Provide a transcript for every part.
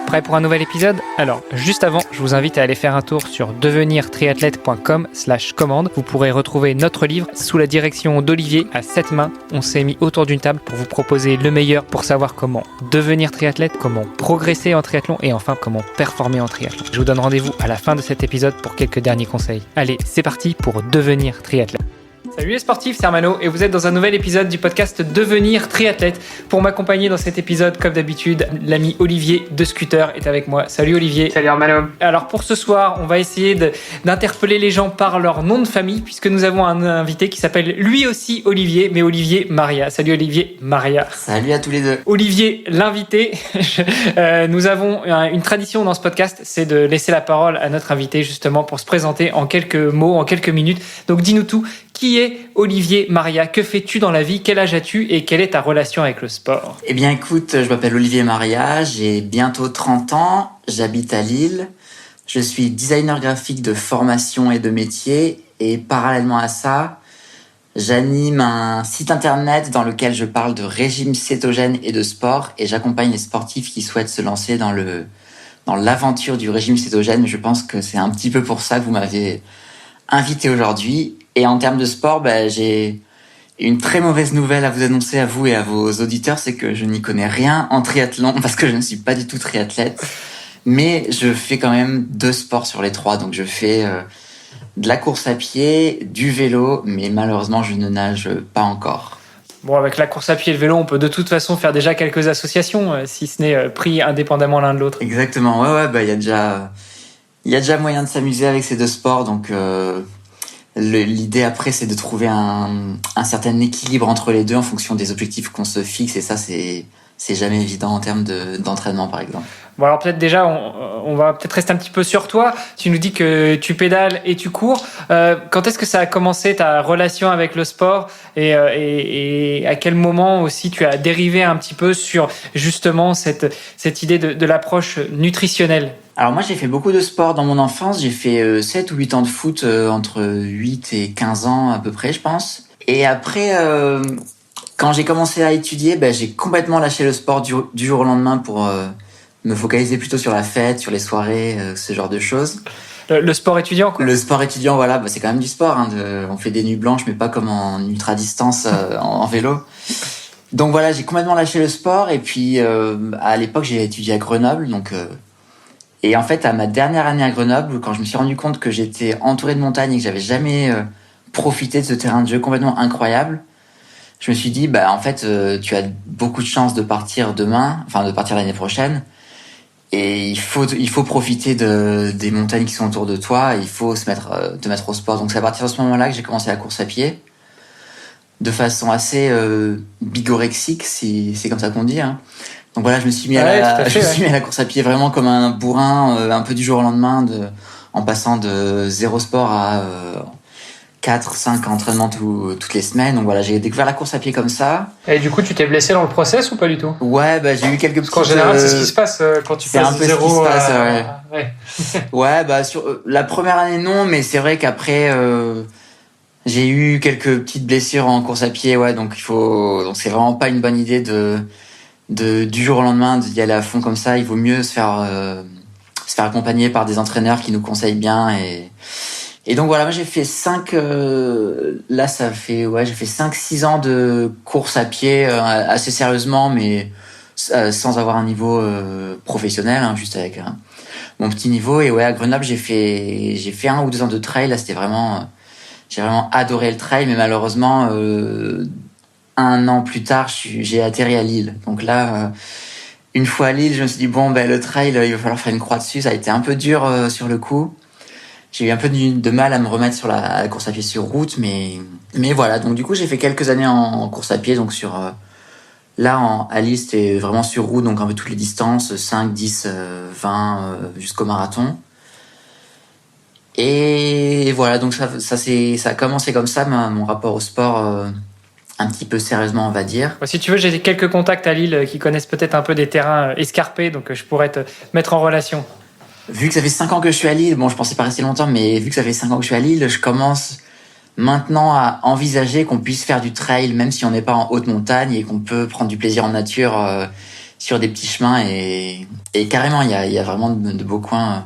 Prêt pour un nouvel épisode? Alors, juste avant, je vous invite à aller faire un tour sur devenirtriathlète.com/commande. Vous pourrez retrouver notre livre sous la direction d'Olivier à 7 mains. On s'est mis autour d'une table pour vous proposer le meilleur pour savoir comment devenir triathlète, comment progresser en triathlon et enfin comment performer en triathlon. Je vous donne rendez-vous à la fin de cet épisode pour quelques derniers conseils. Allez, c'est parti pour devenir triathlète. Salut les sportifs, c'est Armano et vous êtes dans un nouvel épisode du podcast Devenir triathlète. Pour m'accompagner dans cet épisode, comme d'habitude, l'ami Olivier de Scooter est avec moi. Salut Olivier. Salut Armano. Alors pour ce soir, on va essayer d'interpeller les gens par leur nom de famille puisque nous avons un invité qui s'appelle lui aussi Olivier, mais Olivier Maria. Salut Olivier Maria. Salut à tous les deux. Olivier l'invité. Nous avons une tradition dans ce podcast, c'est de laisser la parole à notre invité justement pour se présenter en quelques mots, en quelques minutes. Donc dis-nous tout. Qui est Olivier Maria? Que fais-tu dans la vie? Quel âge as-tu? Et quelle est ta relation avec le sport? Eh bien écoute, je m'appelle Olivier Maria, j'ai bientôt 30 ans, j'habite à Lille, je suis designer graphique de formation et de métier et parallèlement à ça, j'anime un site internet dans lequel je parle de régime cétogène et de sport et j'accompagne les sportifs qui souhaitent se lancer dans l'aventure du régime cétogène. Je pense que c'est un petit peu pour ça que vous m'avez invité aujourd'hui. Et en termes de sport, j'ai une très mauvaise nouvelle à vous annoncer à vous et à vos auditeurs, c'est que je n'y connais rien en triathlon parce que je ne suis pas du tout triathlète. Mais je fais quand même 2 sports sur les 3. Donc je fais de la course à pied, du vélo, mais malheureusement je ne nage pas encore. Bon, avec la course à pied et le vélo, on peut de toute façon faire déjà quelques associations, si ce n'est pris indépendamment l'un de l'autre. Exactement, ouais, il y a déjà moyen de s'amuser avec ces 2 sports, donc l'idée après c'est de trouver un certain équilibre entre les deux en fonction des objectifs qu'on se fixe et ça c'est jamais évident en termes d'entraînement par exemple. Bon alors peut-être déjà on va peut-être rester un petit peu sur toi. Tu nous dis que tu pédales et tu cours. Quand est-ce que ça a commencé ta relation avec le sport et à quel moment aussi tu as dérivé un petit peu sur justement cette idée de l'approche nutritionnelle? Alors moi j'ai fait beaucoup de sport dans mon enfance, j'ai fait 7 ou 8 ans de foot entre 8 et 15 ans à peu près je pense. Et après quand j'ai commencé à étudier, j'ai complètement lâché le sport du jour au lendemain pour me focaliser plutôt sur la fête, sur les soirées, ce genre de choses. Le sport étudiant quoi. Le sport étudiant voilà, c'est quand même du sport on fait des nuits blanches mais pas comme en ultra distance en vélo. Donc voilà, j'ai complètement lâché le sport et puis à l'époque j'ai étudié à Grenoble et en fait, à ma dernière année à Grenoble, quand je me suis rendu compte que j'étais entouré de montagnes et que j'avais jamais profité de ce terrain de jeu complètement incroyable, je me suis dit, en fait, tu as beaucoup de chances de partir de partir l'année prochaine. Et il faut profiter des montagnes qui sont autour de toi. Et il faut te mettre au sport. Donc c'est à partir de ce moment-là que j'ai commencé la course à pied. De façon assez bigorexique, si c'est comme ça qu'on dit, hein. Donc voilà, je me suis mis à la course à pied vraiment comme un bourrin, un peu du jour au lendemain, en passant de 0 sport à 4-5 entraînements toutes les semaines. Donc voilà, j'ai découvert la course à pied comme ça. Et du coup, tu t'es blessé dans le process ou pas du tout? Ouais, j'ai eu quelques petites... Parce qu'en général, c'est ce qui se passe quand tu passes de 0 ce qui se passe, ouais. Ouais, sur la première année, non, mais c'est vrai qu'après... j'ai eu quelques petites blessures en course à pied, donc c'est vraiment pas une bonne idée du jour au lendemain d'y aller à fond comme ça. Il vaut mieux se faire accompagner par des entraîneurs qui nous conseillent bien et donc voilà, moi j'ai fait 5-6 ans de course à pied assez sérieusement mais sans avoir un niveau professionnel, juste avec mon petit niveau. Et à Grenoble j'ai fait 1 ou 2 ans de trail. Là j'ai vraiment adoré le trail, mais malheureusement 1 an plus tard j'ai atterri à Lille. Donc là une fois à Lille, je me suis dit le trail il va falloir faire une croix dessus. Ça a été un peu dur sur le coup. J'ai eu un peu de mal à me remettre sur la course à pied sur route, mais voilà. Donc du coup, j'ai fait quelques années en course à pied, donc à Lille, c'était vraiment sur route, donc un peu toutes les distances, 5, 10, 20, jusqu'au marathon. Et voilà, donc ça a commencé comme ça, mon rapport au sport, un petit peu sérieusement, on va dire. Si tu veux, j'ai quelques contacts à Lille qui connaissent peut-être un peu des terrains escarpés, donc je pourrais te mettre en relation. Vu que ça fait 5 ans que je suis à Lille, je pensais pas rester longtemps, mais vu que ça fait 5 ans que je suis à Lille, je commence maintenant à envisager qu'on puisse faire du trail, même si on n'est pas en haute montagne et qu'on peut prendre du plaisir en nature sur des petits chemins et carrément il y a vraiment de beaux coins.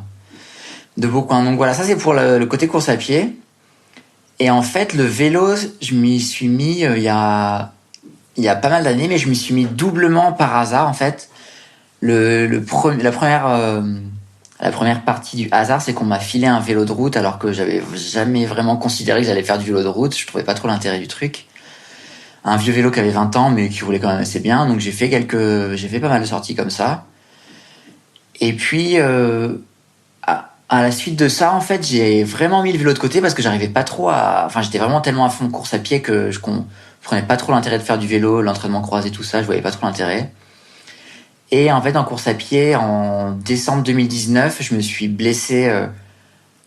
Donc voilà, ça c'est pour le côté course à pied. Et en fait, le vélo, je m'y suis mis il y a pas mal d'années, mais je m'y suis mis doublement par hasard en fait. La première partie du hasard, c'est qu'on m'a filé un vélo de route alors que j'avais jamais vraiment considéré que j'allais faire du vélo de route. Je trouvais pas trop l'intérêt du truc. Un vieux vélo qui avait 20 ans, mais qui roulait quand même assez bien. Donc j'ai fait pas mal de sorties comme ça. Et puis, à la suite de ça, en fait, j'ai vraiment mis le vélo de côté parce que j'arrivais pas trop j'étais vraiment tellement à fond de course à pied que je comprenais pas trop l'intérêt de faire du vélo, l'entraînement croisé, tout ça. Je voyais pas trop l'intérêt. Et en fait, en course à pied, en décembre 2019, je me suis blessé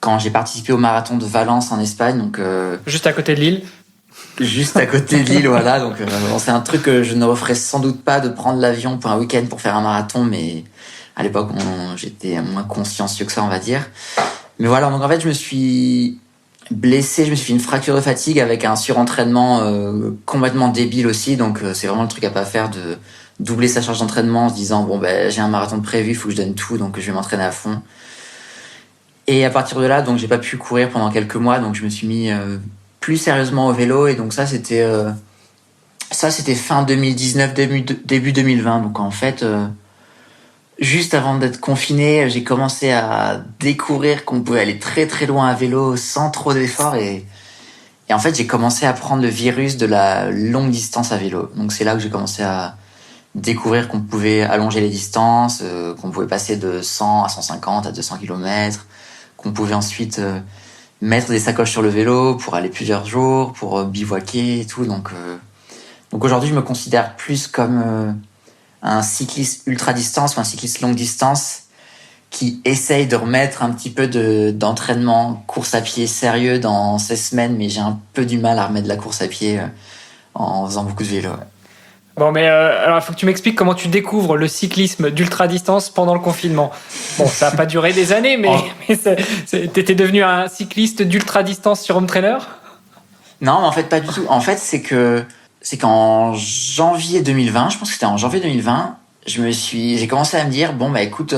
quand j'ai participé au marathon de Valence en Espagne. Donc, juste à côté de Lille. Juste à côté de Lille, voilà. Donc, c'est un truc que je ne referais sans doute pas de prendre l'avion pour un week-end pour faire un marathon, mais à l'époque, j'étais moins consciencieux que ça, on va dire. Mais voilà, donc en fait, je me suis blessé, je me suis fait une fracture de fatigue avec un surentraînement complètement débile aussi. Donc, c'est vraiment le truc à pas faire de doubler sa charge d'entraînement en se disant bon ben j'ai un marathon de prévu, il faut que je donne tout, donc je vais m'entraîner à fond. Et à partir de là, donc j'ai pas pu courir pendant quelques mois, donc je me suis mis plus sérieusement au vélo et donc ça c'était fin 2019 début 2020. Donc en fait juste avant d'être confiné, j'ai commencé à découvrir qu'on pouvait aller très très loin à vélo sans trop d'efforts et en fait j'ai commencé à prendre le virus de la longue distance à vélo. Donc c'est là que j'ai commencé à découvrir qu'on pouvait allonger les distances, qu'on pouvait passer de 100 à 150 à 200 km, qu'on pouvait ensuite mettre des sacoches sur le vélo pour aller plusieurs jours, pour bivouaquer et tout. Donc aujourd'hui, je me considère plus comme un cycliste ultra distance ou un cycliste longue distance qui essaye de remettre un petit peu d'entraînement course à pied sérieux dans ces semaines, mais j'ai un peu du mal à remettre de la course à pied en faisant beaucoup de vélo. Ouais. Bon, mais alors il faut que tu m'expliques comment tu découvres le cyclisme d'ultra-distance pendant le confinement. Bon, ça n'a pas duré des années, mais t'étais devenu un cycliste d'ultra-distance sur home trainer ? Non, mais en fait, pas du tout. En fait, c'est qu'en janvier 2020, je pense que c'était en janvier 2020, j'ai commencé à me dire, bon, bah écoute,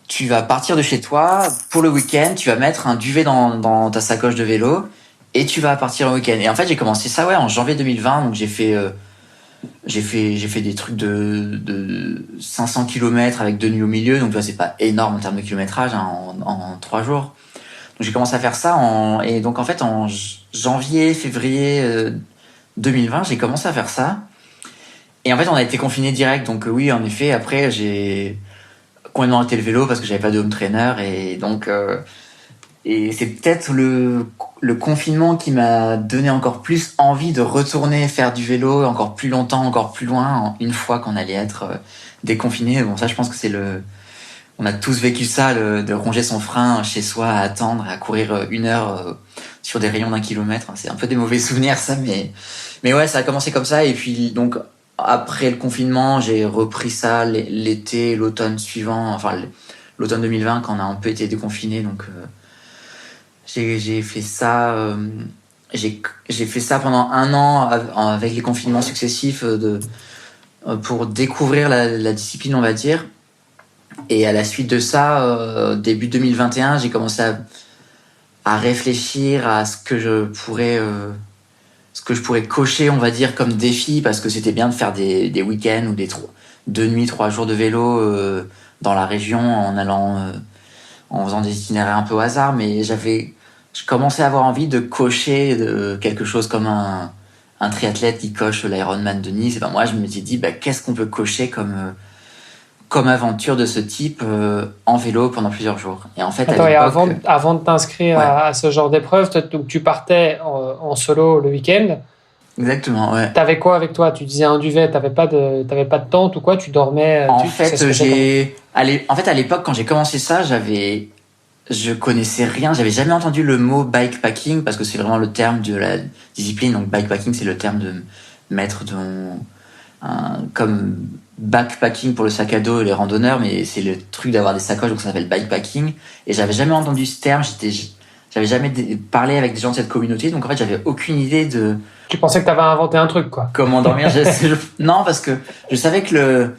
tu vas partir de chez toi pour le week-end, tu vas mettre un duvet dans ta sacoche de vélo et tu vas partir au week-end. Et en fait, j'ai commencé ça, en janvier 2020, donc j'ai fait des trucs de 500 km avec 2 nuits au milieu, donc tu vois, c'est pas énorme en termes de kilométrage en 3 jours. Donc j'ai commencé à faire ça et donc en fait en janvier, février 2020, j'ai commencé à faire ça. Et en fait, on a été confinés direct, donc oui, en effet, après j'ai complètement arrêté le vélo parce que j'avais pas de home trainer et donc et c'est peut-être le confinement qui m'a donné encore plus envie de retourner faire du vélo encore plus longtemps, encore plus loin, une fois qu'on allait être déconfiné. Bon, ça, je pense que on a tous vécu ça, de ronger son frein chez soi, à attendre, à courir 1 heure sur des rayons d'1 kilomètre. C'est un peu des mauvais souvenirs, ça, mais ouais, ça a commencé comme ça. Et puis, donc, après le confinement, j'ai repris ça l'été, l'automne suivant, enfin, l'automne 2020, quand on a un peu été déconfiné, donc, j'ai fait ça j'ai fait ça pendant 1 an avec les confinements successifs pour découvrir la discipline, on va dire. Et à la suite de ça, début 2021, j'ai commencé à réfléchir à ce que je pourrais cocher, on va dire, comme défi, parce que c'était bien de faire des week-ends ou 2 nuits, 3 jours de vélo dans la région en faisant des itinéraires un peu au hasard, mais je commençais à avoir envie de cocher quelque chose comme un triathlète qui coche l'Ironman de Nice. Et ben moi, je me suis dit, qu'est-ce qu'on peut cocher comme aventure de ce type en vélo pendant plusieurs jours. Et en fait, avant de t'inscrire à ce genre d'épreuve, donc tu partais en solo le week-end. Exactement, ouais. T'avais quoi avec toi ? Tu disais un duvet, t'avais pas de tente ou quoi ? Tu dormais En fait, à l'époque, quand j'ai commencé ça, je connaissais rien, j'avais jamais entendu le mot bikepacking parce que c'est vraiment le terme de la discipline. Donc bikepacking, c'est le terme de mettre comme backpacking pour le sac à dos et les randonneurs, mais c'est le truc d'avoir des sacoches, donc ça s'appelle bikepacking. Et j'avais jamais entendu ce terme, j'avais jamais parlé avec des gens de cette communauté, donc en fait j'avais aucune idée de... Tu pensais que t'avais inventé un truc, quoi. Comment dormir. Non, parce que je savais que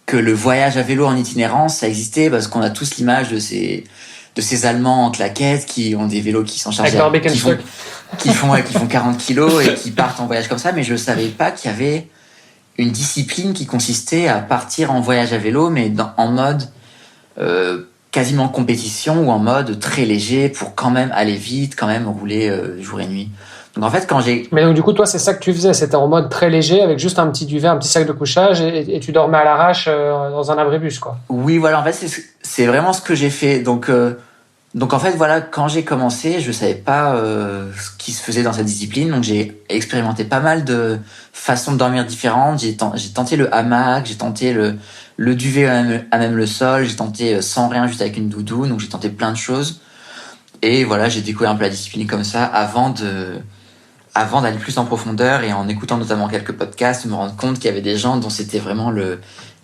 que le voyage à vélo en itinérance, ça existait parce qu'on a tous l'image de ces Allemands en claquettes qui ont des vélos qui sont chargés, qui font 40 kilos et qui partent en voyage comme ça. Mais je savais pas qu'il y avait une discipline qui consistait à partir en voyage à vélo, mais en mode quasiment compétition ou en mode très léger pour quand même aller vite, quand même rouler jour et nuit. Donc en fait, Mais donc du coup, toi, c'est ça que tu faisais, c'était en mode très léger avec juste un petit duvet, un petit sac de couchage et tu dormais à l'arrache dans un abribus, quoi. Oui, voilà, en fait, c'est vraiment ce que j'ai fait. Donc en fait, voilà, quand j'ai commencé, je savais pas ce qui se faisait dans cette discipline, donc j'ai expérimenté pas mal de façons de dormir différentes. J'ai tenté le hamac, j'ai tenté le duvet à même le sol, j'ai tenté sans rien, juste avec une doudoune, donc j'ai tenté plein de choses. Et voilà, j'ai découvert un peu la discipline comme ça avant d'aller plus en profondeur et en écoutant notamment quelques podcasts, me rendre compte qu'il y avait des gens dont c'était vraiment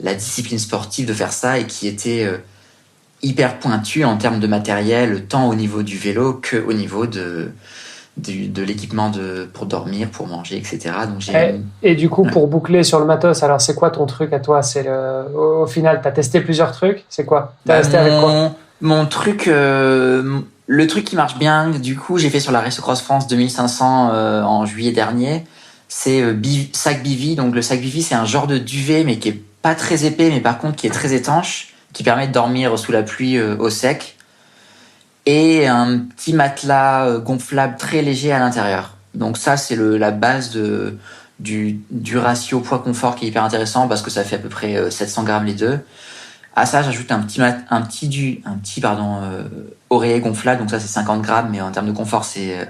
la discipline sportive de faire ça et qui étaient hyper pointus en termes de matériel, tant au niveau du vélo qu'au niveau de l'équipement pour dormir, pour manger, etc. Donc et du coup, pour boucler sur le matos, alors c'est quoi ton truc à toi? Au final, t'as testé plusieurs trucs? C'est quoi? T'as resté avec quoi? Mon truc... le truc qui marche bien, du coup, j'ai fait sur la Race Cross France 2500 en juillet dernier, c'est sac Bivy. Donc le sac Bivy, c'est un genre de duvet, mais qui est pas très épais, mais par contre qui est très étanche, qui permet de dormir sous la pluie au sec, et un petit matelas gonflable très léger à l'intérieur. Donc ça, c'est la base du ratio poids-confort qui est hyper intéressant parce que ça fait à peu près 700 grammes les deux. À ça, j'ajoute un petit oreiller gonflable, donc ça c'est 50 grammes, mais en termes de confort c'est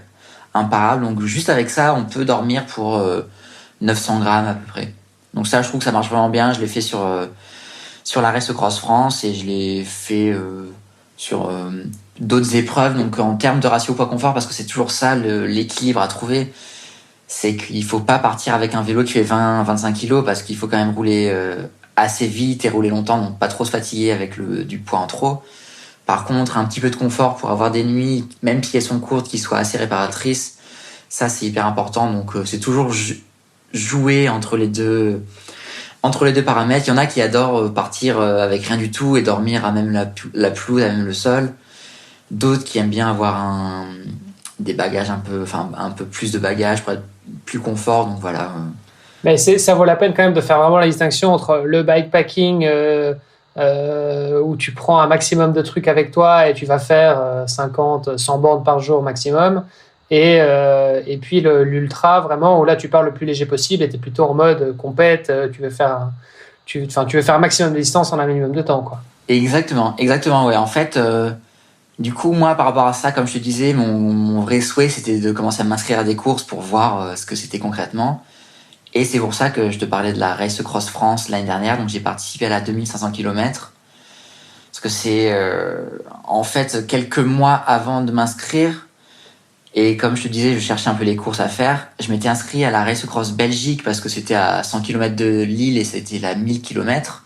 imparable. Donc juste avec ça, on peut dormir pour 900 grammes à peu près. Donc ça, je trouve que ça marche vraiment bien. Je l'ai fait sur la Race Cross France et je l'ai fait sur d'autres épreuves. Donc en termes de ratio poids-confort, parce que c'est toujours ça l'équilibre à trouver, c'est qu'il faut pas partir avec un vélo qui fait 20-25 kilos parce qu'il faut quand même rouler assez vite et rouler longtemps, donc pas trop se fatiguer avec du poids en trop. Par contre, un petit peu de confort pour avoir des nuits, même si elles sont courtes, qui soient assez réparatrices, ça c'est hyper important. Donc c'est toujours jouer entre les deux paramètres. Il y en a qui adorent partir avec rien du tout et dormir à même la pelouse, à même le sol. D'autres qui aiment bien avoir des bagages un peu plus de bagages pour être plus confort. Donc voilà. Mais ça vaut la peine quand même de faire vraiment la distinction entre le bikepacking où tu prends un maximum de trucs avec toi et tu vas faire 50, 100 bornes par jour maximum et puis l'ultra vraiment où là tu pars le plus léger possible et tu es plutôt en mode compète, tu veux faire un maximum de distance en un minimum de temps, quoi. Exactement, ouais. En fait, du coup, moi, par rapport à ça, comme je te disais, mon vrai souhait, c'était de commencer à m'inscrire à des courses pour voir ce que c'était concrètement. Et c'est pour ça que je te parlais de la Race Cross France l'année dernière. Donc j'ai participé à la 2500 km. Parce que c'est en fait quelques mois avant de m'inscrire. Et comme je te disais, je cherchais un peu les courses à faire. Je m'étais inscrit à la Race Cross Belgique parce que c'était à 100 km de Lille et c'était la 1000 km.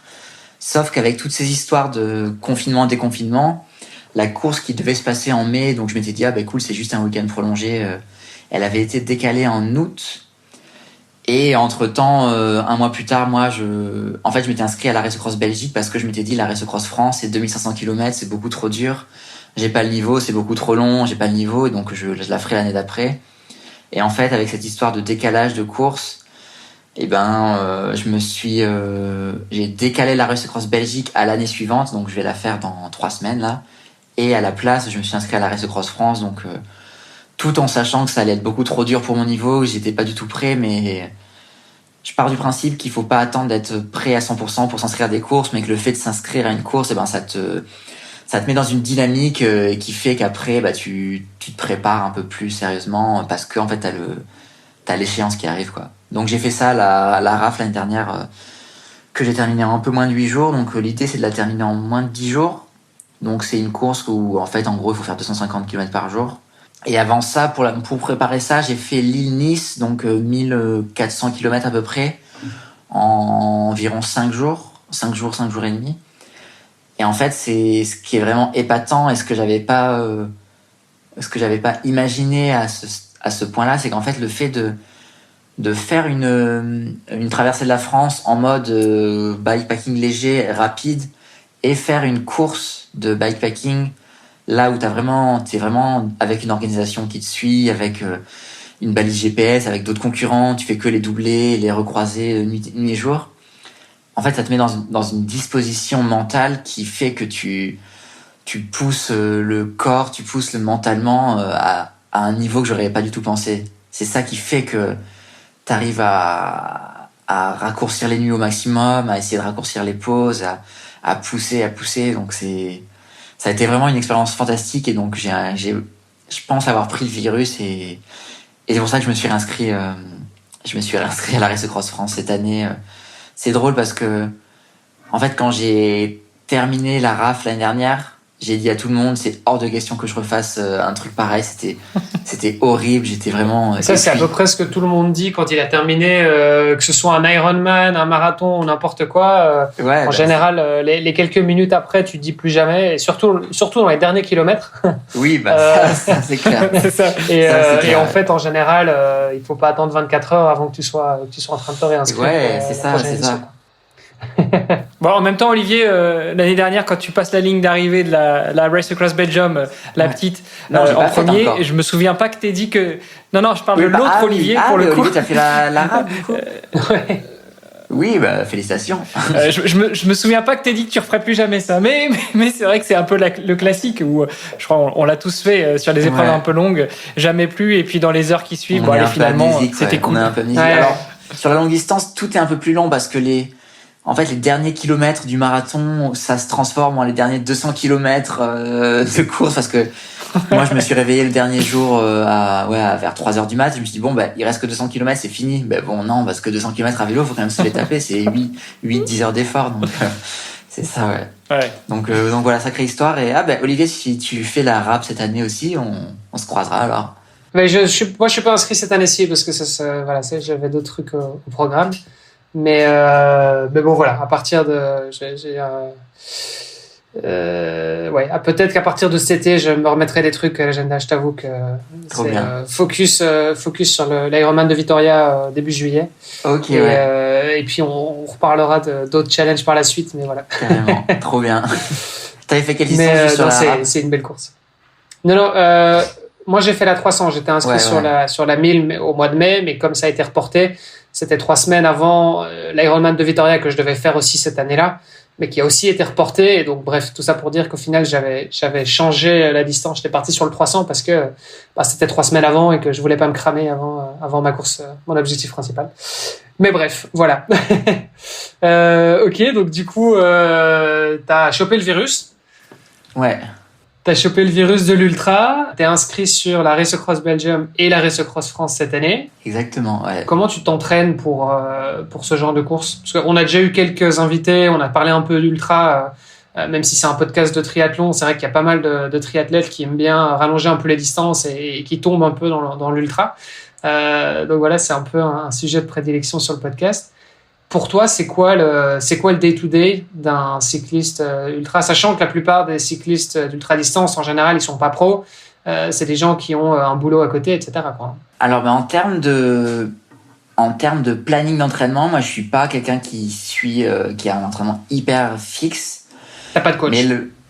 Sauf qu'avec toutes ces histoires de confinement, déconfinement, la course qui devait se passer en mai, donc je m'étais dit, cool, c'est juste un week-end prolongé. Elle avait été décalée en août. Et entre-temps, un mois plus tard, moi, je m'étais inscrit à la Race Cross Belgique parce que je m'étais dit, la Race Cross France, c'est 2500 km, c'est beaucoup trop dur. J'ai pas le niveau, c'est beaucoup trop long, j'ai pas le niveau, et donc je la ferai l'année d'après. Et en fait, avec cette histoire de décalage de course, j'ai décalé la Race Cross Belgique à l'année suivante, donc je vais la faire dans 3 semaines, là. Et à la place, je me suis inscrit à la Race Cross France, donc tout en sachant que ça allait être beaucoup trop dur pour mon niveau, j'étais pas du tout prêt, mais je pars du principe qu'il faut pas attendre d'être prêt à 100% pour s'inscrire à des courses, mais que le fait de s'inscrire à une course, ça te met dans une dynamique qui fait qu'après, tu te prépares un peu plus sérieusement parce que en fait, t'as l'échéance qui arrive, quoi. Donc j'ai fait ça la RAF l'année dernière, que j'ai terminé en un peu moins de 8 jours. Donc l'idée, c'est de la terminer en moins de 10 jours. Donc c'est une course où, en fait, en gros, il faut faire 250 km par jour. Et avant ça, pour préparer ça, j'ai fait Lille-Nice, donc 1400 km à peu près, en environ 5 jours. 5 jours et demi. Et en fait, c'est ce qui est vraiment épatant et ce que j'avais pas imaginé à ce point-là, c'est qu'en fait, le fait de faire une traversée de la France en mode bikepacking léger, rapide, et faire une course de bikepacking là où t'es vraiment avec une organisation qui te suit, avec une balise GPS, avec d'autres concurrents, tu fais que les doubler, les recroiser nuit et jour. En fait, ça te met dans une disposition mentale qui fait que tu pousses le corps, tu pousses mentalement à un niveau que j'aurais pas du tout pensé. C'est ça qui fait que t'arrives à raccourcir les nuits au maximum, à essayer de raccourcir les pauses, à pousser. Donc ça a été vraiment une expérience fantastique, et donc je pense avoir pris le virus, et c'est pour ça que je me suis réinscrit à la Race Cross France cette année. C'est drôle parce que, en fait, quand j'ai terminé la RAF l'année dernière, j'ai dit à tout le monde, c'est hors de question que je refasse un truc pareil. C'était horrible. J'étais vraiment. Ça, c'est à peu près ce que tout le monde dit quand il a terminé, que ce soit un Ironman, un marathon ou n'importe quoi. En général, les quelques minutes après, tu te dis plus jamais. Et surtout dans les derniers kilomètres. Oui, ça c'est clair. C'est ça. Et en fait, en général, il faut pas attendre 24 heures avant que tu sois en train de te réinscrire. Ouais, c'est ça. Bon, en même temps, Olivier, l'année dernière, quand tu passes la ligne d'arrivée de la Race Across Belgium, la petite, en premier, je me souviens pas que t'aies dit que. Non, je parle de l'autre Olivier pour le coup. Olivier, t'as fait la RAF, du coup. Ouais. Oui, félicitations. Je me souviens pas que t'aies dit que tu referais plus jamais ça, mais c'est vrai que c'est un peu le classique où je crois on l'a tous fait sur les épreuves un peu longues, jamais plus, et puis dans les heures qui suivent, finalement, c'était cool. On est un peu amnésique. Alors, sur la longue distance, tout est un peu plus long parce que les derniers kilomètres du marathon, ça se transforme en les derniers 200 kilomètres de course, parce que moi, je me suis réveillé le dernier jour vers 3h du mat. Je me suis dit, il reste que 200 kilomètres, c'est fini. Non, parce que 200 kilomètres à vélo, faut quand même se les taper. C'est 8-10 heures d'effort. Donc, c'est ça, ouais. Donc voilà, sacrée histoire. Et Olivier, si tu fais la RAP cette année aussi, on se croisera alors. Mais je suis pas inscrit cette année-ci parce que j'avais d'autres trucs au programme. Mais bon, voilà, à partir de. Peut-être qu'à partir de cet été, je me remettrai des trucs à l'agenda. Je t'avoue que focus sur l'Ironman de Vitoria début juillet. Ok, et puis on reparlera d'autres challenges par la suite, mais voilà. Carrément, trop bien. T'avais fait quelle distance sur la RAP ? C'est une belle course. Non, moi j'ai fait la 300. J'étais inscrit sur la 1000 au mois de mai, mais comme ça a été reporté, c'était 3 semaines avant l'Ironman de Vitoria que je devais faire aussi cette année-là, mais qui a aussi été reporté. Et donc, bref, tout ça pour dire qu'au final, j'avais changé la distance. J'étais parti sur le 300 parce que c'était 3 semaines avant et que je voulais pas me cramer avant ma course, mon objectif principal. Mais bref, voilà. Ok, donc du coup, t'as chopé le virus. Ouais. T'as chopé le virus de l'ultra, t'es inscrit sur la Race Across Belgium et la Race Across France cette année. Exactement, ouais. Comment tu t'entraînes pour ce genre de course ? Parce qu'on a déjà eu quelques invités, on a parlé un peu d'ultra, même si c'est un podcast de triathlon, c'est vrai qu'il y a pas mal de triathlètes qui aiment bien rallonger un peu les distances et qui tombent un peu dans l'ultra. Donc voilà, c'est un peu un sujet de prédilection sur le podcast. Pour toi, c'est quoi le day-to-day d'un cycliste ultra, sachant que la plupart des cyclistes d'ultra-distance, en général, ils sont pas pros. C'est des gens qui ont un boulot à côté, etc. quoi. Alors, en termes de planning d'entraînement, moi, je suis pas quelqu'un qui a un entraînement hyper fixe. T'as pas de coach ?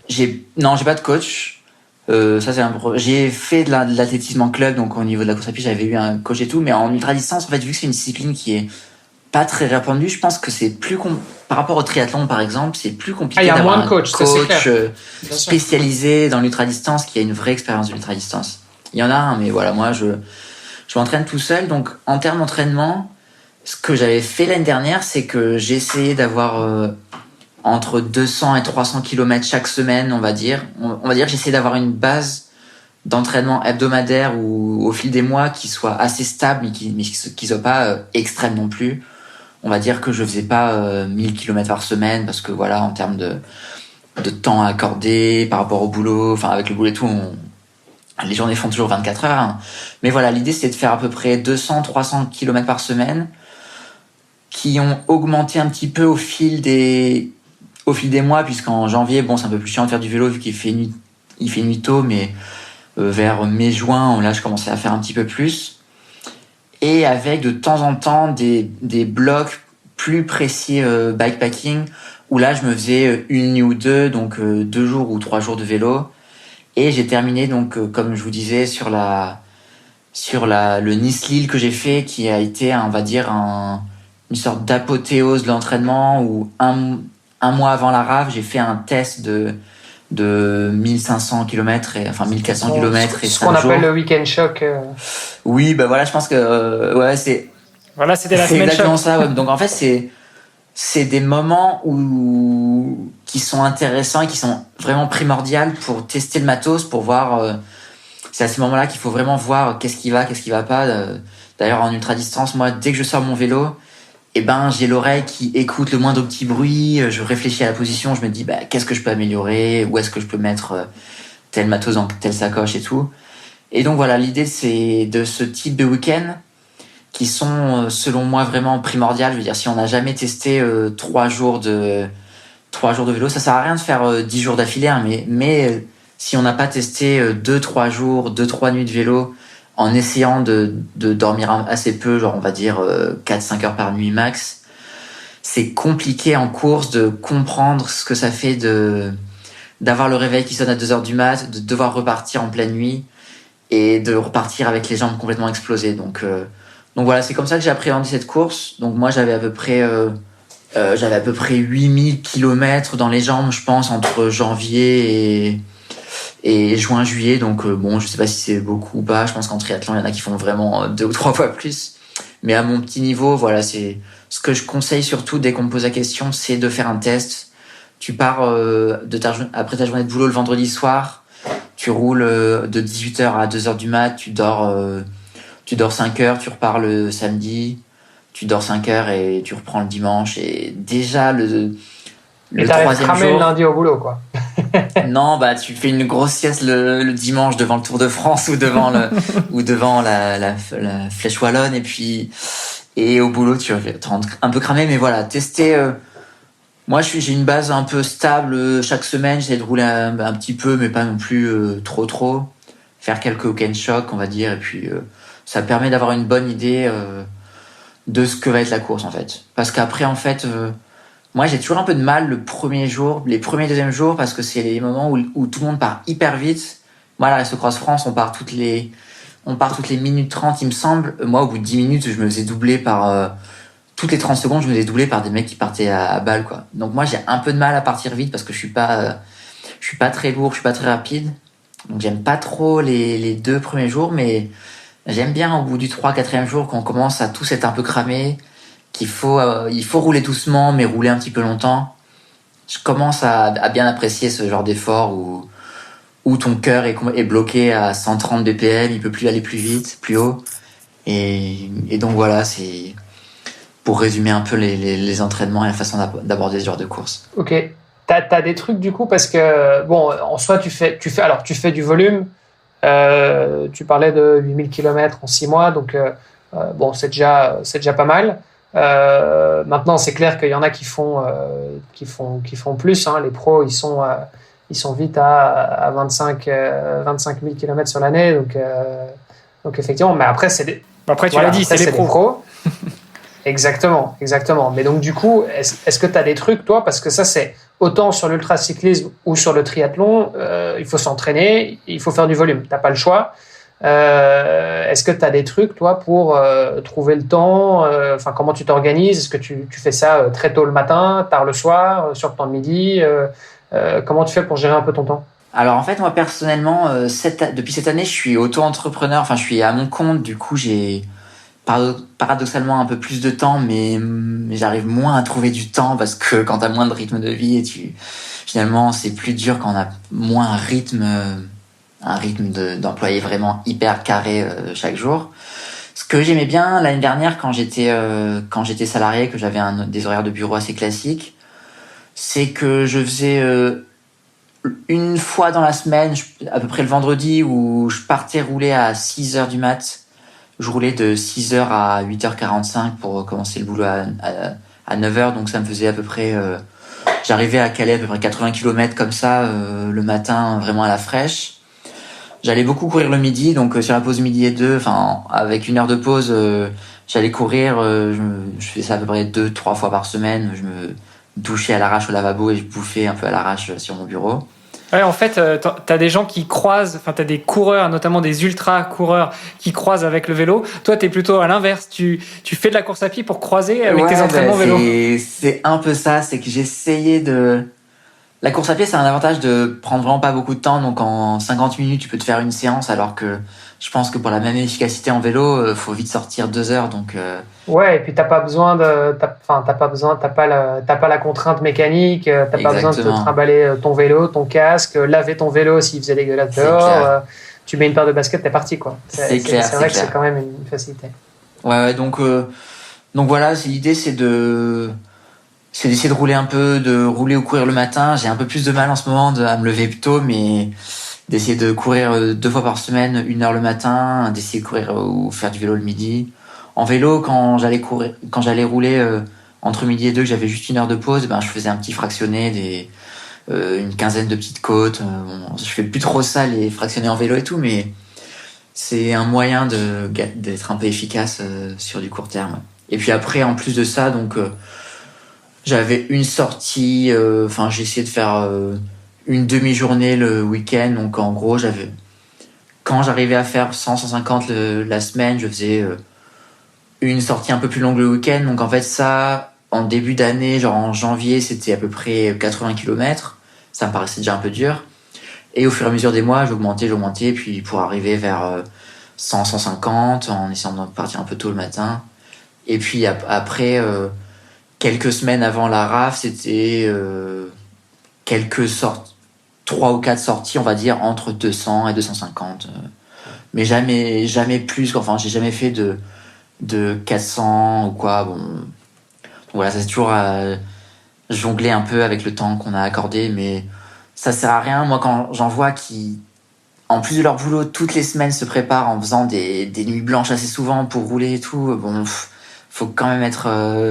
J'ai pas de coach. Ça, c'est j'ai fait de l'athlétisme en club, donc au niveau de la course à pied, j'avais eu un coach et tout. Mais en ultra-distance, en fait, vu que c'est une discipline qui est pas très répandu, je pense que c'est plus par rapport au triathlon par exemple, c'est plus compliqué d'avoir un coach spécialisé dans l'ultra-distance qui a une vraie expérience de l'ultra-distance. Il y en a un, mais voilà, moi je m'entraîne tout seul. Donc en termes d'entraînement, ce que j'avais fait l'année dernière, c'est que j'ai essayé d'avoir entre 200 et 300 km chaque semaine, on va dire. J'ai essayé d'avoir une base d'entraînement hebdomadaire ou au fil des mois qui soit assez stable, mais qui soit pas extrême non plus. On va dire que je faisais pas 1000 km par semaine parce que voilà, en termes de temps à accorder par rapport au boulot, enfin avec le boulot et tout, les journées font toujours 24 heures. Hein. Mais voilà, l'idée c'était de faire à peu près 200-300 km par semaine qui ont augmenté un petit peu au fil des mois, puisqu'en janvier, c'est un peu plus chiant de faire du vélo vu qu'il fait nuit tôt, mais vers mai-juin, là je commençais à faire un petit peu plus. et avec de temps en temps des blocs plus précis bikepacking, où là je me faisais une nuit ou deux, donc 2 jours ou 3 jours de vélo. Et j'ai terminé donc comme je vous disais sur le Nice-Lille que j'ai fait, qui a été on va dire une sorte d'apothéose de l'entraînement, où un mois avant la rave, j'ai fait un test de 1500 km, enfin 1400 km et 5 jours. Ce qu'on appelle le week-end shock. Oui, bah voilà, je pense que ouais, c'est voilà, c'était la c'est semaine exactement choc. ça. Ouais. Donc en fait, c'est des moments qui sont intéressants et qui sont vraiment primordiaux pour tester le matos, pour voir. C'est à ces moments-là qu'il faut vraiment voir qu'est-ce qui va pas. D'ailleurs, en ultra distance, moi, dès que je sors mon vélo, j'ai l'oreille qui écoute le moindre petit bruit. Je réfléchis à la position, je me dis qu'est-ce que je peux améliorer, où est-ce que je peux mettre tel matos dans telle sacoche et tout. Et donc voilà, l'idée c'est de ce type de week-end qui sont selon moi vraiment primordiales. Je veux dire, si on n'a jamais testé 3 jours de vélo, ça sert à rien de faire 10 jours d'affilée, hein, mais si on n'a pas testé 2-3 jours, 2-3 nuits de vélo, en essayant de dormir assez peu, genre on va dire 4-5 heures par nuit max, c'est compliqué en course de comprendre ce que ça fait d'avoir le réveil qui sonne à 2 heures du mat, de devoir repartir en pleine nuit et de repartir avec les jambes complètement explosées. Donc voilà, c'est comme ça que j'ai appréhendé cette course. Donc moi j'avais à peu près 8000 km dans les jambes, je pense, entre janvier et juin, juillet. Donc je sais pas si c'est beaucoup ou pas. Je pense qu'en triathlon, il y en a qui font vraiment 2 ou 3 fois plus. Mais à mon petit niveau, voilà, c'est ce que je conseille surtout dès qu'on me pose la question, c'est de faire un test. Tu pars après ta journée de boulot le vendredi soir, tu roules de 18h à 2h du mat, tu dors 5 heures, tu repars le samedi, tu dors 5 heures et tu reprends le dimanche. Et déjà le troisième jour, le lundi au boulot, quoi. Non, tu fais une grosse sieste le dimanche devant le Tour de France ou devant la Flèche Wallonne, et au boulot tu rentres un peu cramé. Mais voilà, tester. Moi, j'ai une base un peu stable chaque semaine. J'essaie de rouler un petit peu, mais pas non plus trop. Faire quelques week-end shocks, on va dire, et puis ça permet d'avoir une bonne idée de ce que va être la course en fait. Parce qu'après, en fait. Moi, j'ai toujours un peu de mal le premier jour, les premiers, deuxièmes jours, parce que c'est les moments où tout le monde part hyper vite. Moi, à la Race Cross France, on part toutes les minutes 30, il me semble. Moi, au bout de 10 minutes, je me faisais doubler par, toutes les 30 secondes, je me faisais doubler par des mecs qui partaient à balle, quoi. Donc moi, j'ai un peu de mal à partir vite parce que je suis pas très lourd, je suis pas très rapide. Donc j'aime pas trop les 2 premiers jours, mais j'aime bien au bout du 3-4e jour quand on commence à tous être un peu cramé, il faut rouler doucement, mais rouler un petit peu longtemps. Je commence à bien apprécier ce genre d'effort où ton cœur est bloqué à 130 BPM, il peut plus aller plus vite, plus haut. Et donc voilà, c'est pour résumer un peu les entraînements et la façon d'aborder ce genre de course. Ok. T'as des trucs du coup, parce que en soi tu fais du volume. Tu parlais de 8000 km en 6 mois, donc c'est déjà pas mal. Maintenant, c'est clair qu'il y en a qui font plus. Hein. Les pros, ils sont vite à 25 000 km sur l'année. Donc effectivement, mais après, tu l'as dit, c'est les pros. Exactement. Mais donc, du coup, est-ce que tu as des trucs, toi, parce que ça, c'est autant sur l'ultracyclisme ou sur le triathlon, il faut s'entraîner, il faut faire du volume. Tu n'as pas le choix. Est-ce que tu as des trucs, toi, pour trouver le temps, comment tu t'organises? Est-ce que tu fais ça très tôt le matin, tard le soir, sur le temps de midi? Comment tu fais pour gérer un peu ton temps? Alors en fait, moi personnellement, depuis cette année, je suis auto-entrepreneur, je suis à mon compte, du coup j'ai paradoxalement un peu plus de temps, mais j'arrive moins à trouver du temps parce que quand t'as moins de rythme de vie, finalement c'est plus dur quand on a moins un rythme d'employé vraiment hyper carré chaque jour. Ce que j'aimais bien l'année dernière quand j'étais salarié, que j'avais des horaires de bureau assez classiques, c'est que je faisais une fois dans la semaine, à peu près le vendredi, où je partais rouler à 6h du mat. Je roulais de 6h à 8h45 pour commencer le boulot à 9h, donc ça me faisait à peu près... j'arrivais à caler à peu près 80 km comme ça le matin, vraiment à la fraîche. j'allais beaucoup courir le midi, donc sur la pause midi et 2, enfin avec 1 heure de pause, j'allais courir. Je faisais ça à peu près 2-3 fois par semaine. Je me douchais à l'arrache au lavabo et je bouffais un peu à l'arrache sur mon bureau. Ouais, en fait, t'as des gens qui croisent, enfin t'as des coureurs, notamment des ultra coureurs qui croisent avec le vélo. Toi, t'es plutôt à l'inverse. Tu fais de la course à pied pour croiser avec tes entraînements vélo. C'est un peu ça. C'est que j'essayais de. La course à pied, c'est un avantage de prendre vraiment pas beaucoup de temps. Donc en 50 minutes, tu peux te faire une séance, alors que je pense que pour la même efficacité en vélo, faut vite sortir 2 heures. Donc ouais, et puis t'as pas la contrainte mécanique, t'as pas besoin de te trimballer ton vélo, ton casque, laver ton vélo s'il faisait dégueulasse dehors. Tu mets une paire de baskets, t'es parti, quoi. C'est vrai que c'est quand même une facilité. Ouais, donc voilà, l'idée, c'est d'essayer de rouler un peu, de rouler ou courir le matin. J'ai un peu plus de mal en ce moment à me lever plus tôt, mais d'essayer de courir 2 fois par semaine, 1 heure le matin, d'essayer de courir ou faire du vélo le midi. En vélo, quand j'allais rouler entre midi et 2, que j'avais juste 1 heure de pause, je faisais un petit fractionné, une quinzaine de petites côtes. Je fais plus trop ça, les fractionnés en vélo et tout, mais c'est un moyen d'être un peu efficace sur du court terme. Et puis après, en plus de ça, donc j'avais une sortie, j'ai essayé de faire une demi-journée le week-end. Donc en gros, quand j'arrivais à faire 100-150 la semaine, je faisais une sortie un peu plus longue le week-end. Donc en fait, ça, en début d'année, genre en janvier, c'était à peu près 80 km. Ça me paraissait déjà un peu dur. Et au fur et à mesure des mois, j'augmentais, puis pour arriver vers 100-150, en essayant de partir un peu tôt le matin. Et puis après, quelques semaines avant la RAF, c'était 3 ou 4 sorties, on va dire, entre 200 et 250. Mais jamais plus. Enfin, j'ai jamais fait de 400 ou quoi. Bon, donc voilà, ça c'est toujours jongler un peu avec le temps qu'on a accordé, mais ça sert à rien. Moi, quand j'en vois qui, en plus de leur boulot, toutes les semaines se préparent en faisant des nuits blanches assez souvent pour rouler et tout, faut quand même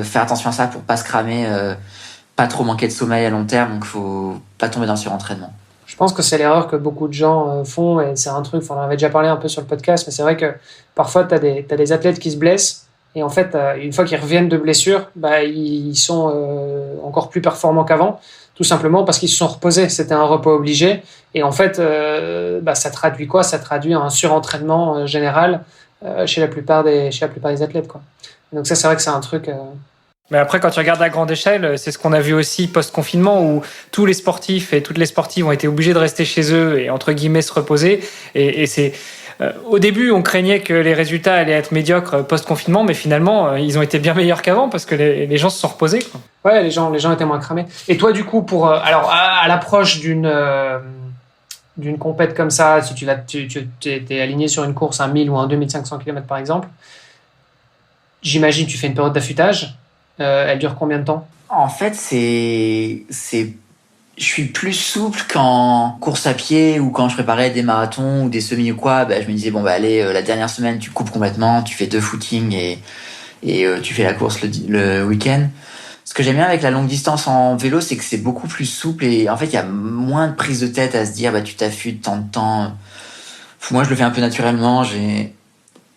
faire attention à ça pour pas se cramer, pas trop manquer de sommeil à long terme, donc faut pas tomber dans le surentraînement. Je pense que c'est l'erreur que beaucoup de gens font, et c'est un truc, on en avait déjà parlé un peu sur le podcast, mais c'est vrai que parfois t'as des athlètes qui se blessent, et en fait, une fois qu'ils reviennent de blessure, ils sont encore plus performants qu'avant, tout simplement parce qu'ils se sont reposés. C'était un repos obligé, et en fait, ça traduit quoi ? Ça traduit un surentraînement général chez la plupart des athlètes, quoi. Donc ça, c'est vrai que c'est un truc... Mais après, quand tu regardes à grande échelle, c'est ce qu'on a vu aussi post-confinement, où tous les sportifs et toutes les sportives ont été obligés de rester chez eux et, entre guillemets, se reposer. Et c'est... au début, on craignait que les résultats allaient être médiocres post-confinement, mais finalement, ils ont été bien meilleurs qu'avant parce que les gens se sont reposés, quoi. Ouais, les gens étaient moins cramés. Et toi, du coup, alors à l'approche d'une compète comme ça, si tu es aligné sur une course, un 1000 ou un 2500 km par exemple, j'imagine tu fais une période d'affûtage. Elle dure combien de temps ? En fait, je suis plus souple qu'en course à pied ou quand je préparais des marathons ou des semis ou quoi. Je me disais allez, la dernière semaine tu coupes complètement, tu fais 2 footings et tu fais la course le week-end. Ce que j'aime bien avec la longue distance en vélo, c'est que c'est beaucoup plus souple et en fait il y a moins de prise de tête à se dire tu t'affûtes tant de temps. Moi je le fais un peu naturellement. Je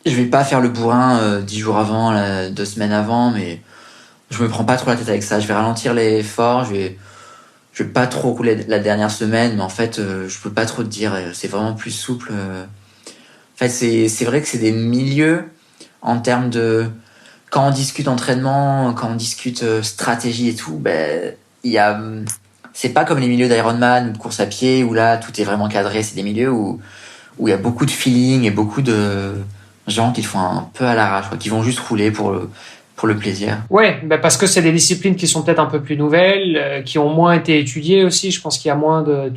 vais pas faire le bourrin 10 jours avant, 2 semaines avant, mais je me prends pas trop la tête avec ça. Je vais ralentir l'effort, je vais pas trop rouler la dernière semaine, mais en fait, je peux pas trop te dire. C'est vraiment plus souple. En fait, c'est vrai que c'est des milieux en termes de quand on discute entraînement, quand on discute stratégie et tout. C'est pas comme les milieux d'Ironman ou de course à pied où là tout est vraiment cadré. C'est des milieux où il y a beaucoup de feeling et beaucoup de gens qui le font un peu à l'arrache, qui vont juste rouler pour le plaisir. Ouais, parce que c'est des disciplines qui sont peut-être un peu plus nouvelles, qui ont moins été étudiées aussi. Je pense qu'il y a moins de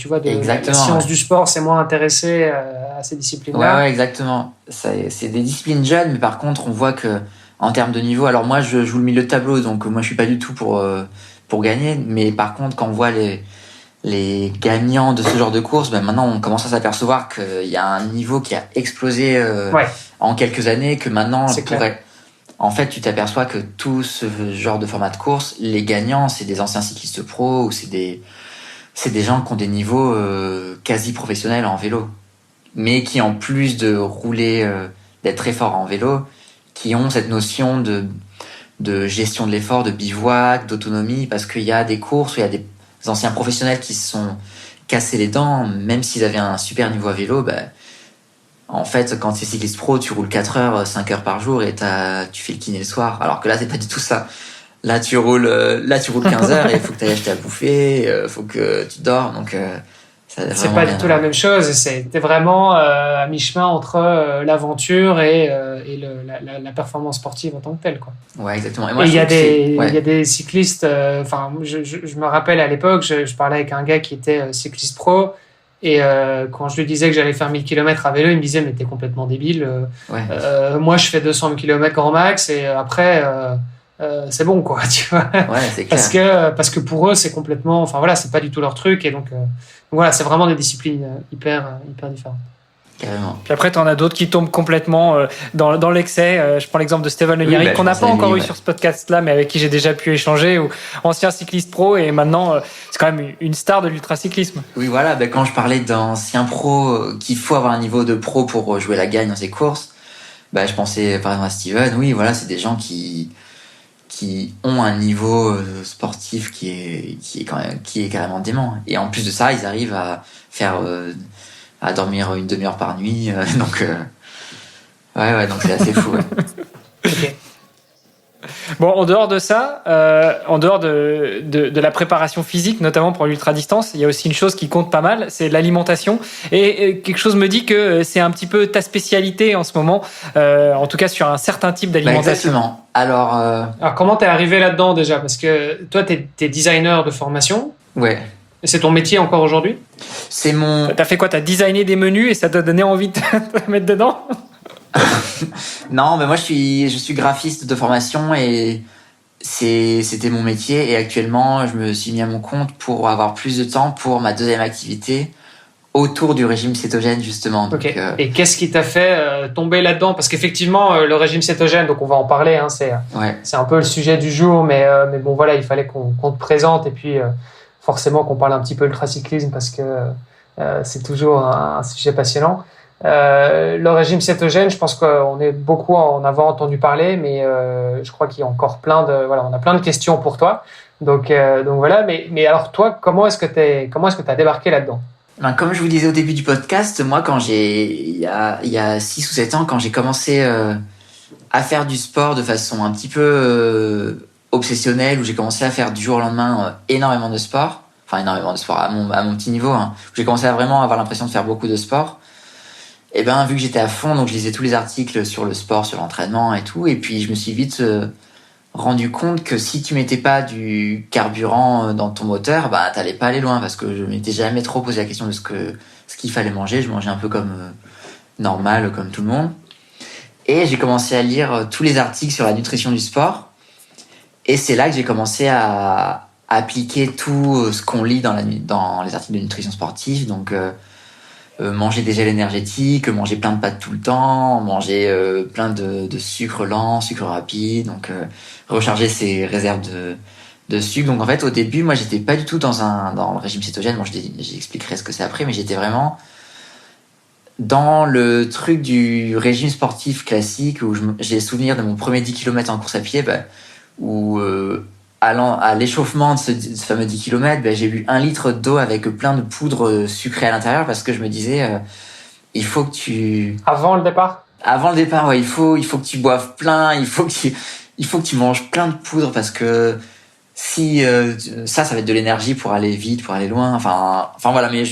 la science du sport, c'est moins intéressé à ces disciplines-là. Ouais, exactement. C'est des disciplines jeunes, mais par contre, on voit que en termes de niveau, alors moi, je joue le milieu de tableau, donc moi, je suis pas du tout pour gagner. Mais par contre, quand on voit les gagnants de ce genre de course, maintenant, on commence à s'apercevoir qu'il y a un niveau qui a explosé en quelques années, que maintenant, en fait, tu t'aperçois que tout ce genre de format de course, les gagnants, c'est des anciens cyclistes pros ou c'est des gens qui ont des niveaux quasi professionnels en vélo. mais qui en plus de rouler, d'être très fort en vélo, qui ont cette notion de gestion de l'effort, de bivouac, d'autonomie, parce qu'il y a des courses où il y a des anciens professionnels qui se sont cassés les dents, même s'ils avaient un super niveau à vélo, en fait, quand tu es cycliste pro, tu roules 4 heures, 5 heures par jour et tu fais le kiné le soir. Alors que là, c'est pas du tout ça. Là, tu roules 15 heures et il faut que tu ailles acheter à bouffer, faut que tu dors, donc c'est pas du tout la même chose. T'es vraiment à mi-chemin entre l'aventure et la performance sportive en tant que telle, quoi. Ouais, exactement. Et il y a des cyclistes. Je me rappelle à l'époque, je parlais avec un gars qui était cycliste pro. Et quand je lui disais que j'allais faire 1000 km à vélo, il me disait mais t'es complètement débile. Moi, je fais 200 km grand max et après. C'est bon, quoi, tu vois. Ouais, c'est clair. Parce que pour eux, c'est complètement, c'est pas du tout leur truc, et donc voilà, c'est vraiment des disciplines hyper différentes. Carrément. Puis après, t'en as d'autres qui tombent complètement dans l'excès. Je prends l'exemple de Stéphane Le Nieric, qu'on n'a pas encore eu sur ce podcast-là, mais avec qui j'ai déjà pu échanger, ou ancien cycliste pro, et maintenant, c'est quand même une star de l'ultracyclisme. Oui, voilà, quand je parlais d'anciens pros, qu'il faut avoir un niveau de pro pour jouer la gagne dans ces courses, je pensais par exemple à Steven. Oui, voilà, c'est des gens qui ont un niveau sportif qui est carrément dément. Et en plus de ça, ils arrivent à faire à dormir une demi-heure par nuit. Donc c'est assez fou. Ouais. Okay. Bon, en dehors de ça, en dehors de la préparation physique, notamment pour l'ultra-distance, il y a aussi une chose qui compte pas mal, c'est l'alimentation. Et quelque chose me dit que c'est un petit peu ta spécialité en ce moment, en tout cas sur un certain type d'alimentation. Exactement. Alors comment t'es arrivé là-dedans déjà ? Parce que toi, t'es designer de formation. Ouais. Et c'est ton métier encore aujourd'hui ? C'est mon... T'as fait quoi ? T'as designé des menus et ça t'a donné envie de te mettre dedans ? Non, mais moi je suis graphiste de formation et c'était mon métier, et actuellement je me suis mis à mon compte pour avoir plus de temps pour ma deuxième activité autour du régime cétogène, justement. Okay. Donc, et qu'est-ce qui t'a fait tomber là-dedans ? Parce qu'effectivement, le régime cétogène, donc on va en parler, hein, c'est un peu le sujet du jour, mais bon voilà, il fallait qu'on te présente, et puis forcément qu'on parle un petit peu ultracyclisme parce que c'est toujours un sujet passionnant. Le régime cétogène, je pense qu'on est beaucoup en avoir entendu parler, mais je crois qu'il y a encore on a plein de questions pour toi. Donc voilà, mais alors toi, comment est-ce que t'as débarqué là-dedans ? Comme je vous disais au début du podcast, moi il y a 6 ou 7 ans, quand j'ai commencé à faire du sport de façon un petit peu obsessionnelle, où j'ai commencé à faire du jour au lendemain énormément de sport à mon petit niveau, hein, où j'ai commencé à vraiment avoir l'impression de faire beaucoup de sport. Et vu que j'étais à fond, donc je lisais tous les articles sur le sport, sur l'entraînement et tout, et puis je me suis vite rendu compte que si tu mettais pas du carburant dans ton moteur, t'allais pas aller loin, parce que je m'étais jamais trop posé la question de ce qu'il fallait manger. Je mangeais un peu comme normal, comme tout le monde. Et j'ai commencé à lire tous les articles sur la nutrition du sport, et c'est là que j'ai commencé à appliquer tout ce qu'on lit dans les articles de nutrition sportive. Donc manger des gels énergétiques, manger plein de pâtes tout le temps, manger plein de sucre lent, sucre rapide, donc recharger ses réserves de sucre. Donc en fait, au début, moi, j'étais pas du tout dans le régime cétogène. Bon, j'expliquerai ce que c'est après, mais j'étais vraiment dans le truc du régime sportif classique, où j'ai souvenir de mon premier 10 km en course à pied, où à l'échauffement de ce fameux 10 km, j'ai bu 1 litre d'eau avec plein de poudre sucrée à l'intérieur, parce que je me disais, il faut que tu... Avant le départ, ouais, il faut que tu boives plein, il faut que tu manges plein de poudre, parce que si ça va être de l'énergie pour aller vite, pour aller loin, enfin voilà. Mais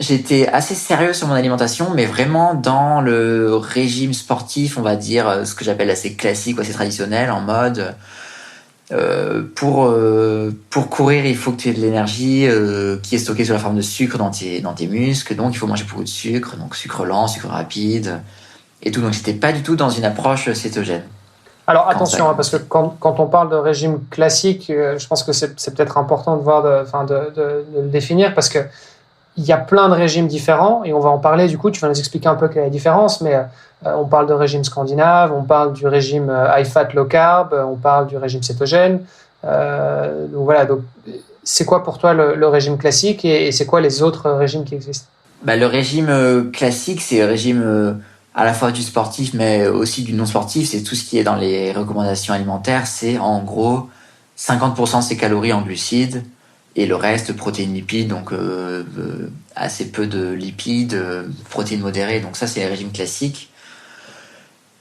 j'étais assez sérieux sur mon alimentation, mais vraiment dans le régime sportif, on va dire, ce que j'appelle assez classique ou assez traditionnel, en mode... pour courir, il faut que tu aies de l'énergie qui est stockée sous la forme de sucre dans tes muscles, donc il faut manger beaucoup de sucre, donc sucre lent, sucre rapide et tout. Donc j'étais pas du tout dans une approche cétogène. Alors attention, parce que quand on parle de régime classique, je pense que c'est peut-être important de voir, de le définir, parce que il y a plein de régimes différents, et on va en parler. Du coup, tu vas nous expliquer un peu quelle est la différence, mais on parle de régime scandinave, on parle du régime high fat low carb, on parle du régime cétogène. Donc voilà. Donc c'est quoi pour toi le régime classique, et c'est quoi les autres régimes qui existent ? Le régime classique, c'est le régime à la fois du sportif, mais aussi du non sportif. C'est tout ce qui est dans les recommandations alimentaires. C'est en gros 50% de ses calories en glucides et le reste protéines, lipides. Donc assez peu de lipides, protéines modérées. Donc ça, c'est les régimes classiques.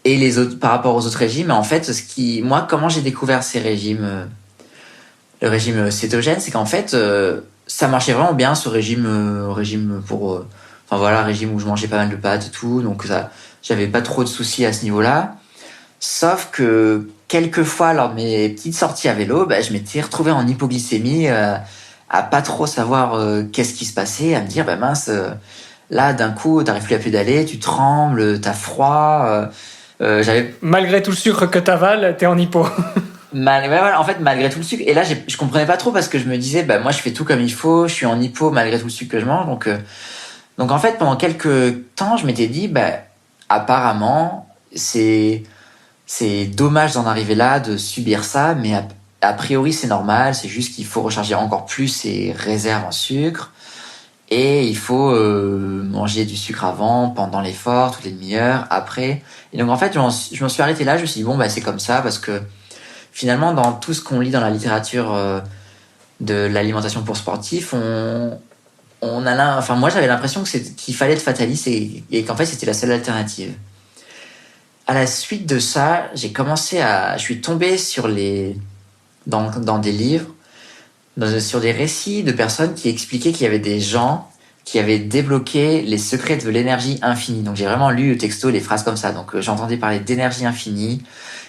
Et les autres, par rapport aux autres régimes, en fait, moi, comment j'ai découvert ces régimes, le régime cétogène, c'est qu'en fait, ça marchait vraiment bien, ce régime pour, régime où je mangeais pas mal de pâtes et tout, donc ça, j'avais pas trop de soucis à ce niveau-là. Sauf que quelques fois, lors de mes petites sorties à vélo, je m'étais retrouvé en hypoglycémie, à pas trop savoir qu'est-ce qui se passait, à me dire, mince, là, d'un coup, t'arrives plus à pédaler, tu trembles, t'as froid. Malgré tout le sucre que t'avales, t'es en hypo. En fait, malgré tout le sucre. Et là, je comprenais pas trop parce que je me disais, moi, je fais tout comme il faut, je suis en hypo malgré tout le sucre que je mange. Donc en fait, pendant quelques temps, je m'étais dit, apparemment, c'est dommage d'en arriver là, de subir ça, mais a priori, c'est normal. C'est juste qu'il faut recharger encore plus ses réserves en sucre. Et il faut manger du sucre avant, pendant l'effort, toutes les demi-heures, après. Et donc en fait, je m'en suis arrêté là. Je me suis dit, c'est comme ça, parce que finalement, dans tout ce qu'on lit dans la littérature de l'alimentation pour sportifs, moi j'avais l'impression qu'il fallait être fataliste et qu'en fait c'était la seule alternative. À la suite de ça, je suis tombé dans des livres, sur des récits de personnes qui expliquaient qu'il y avait des gens qui avaient débloqué les secrets de l'énergie infinie. Donc j'ai vraiment lu au texto les phrases comme ça. Donc j'entendais parler d'énergie infinie.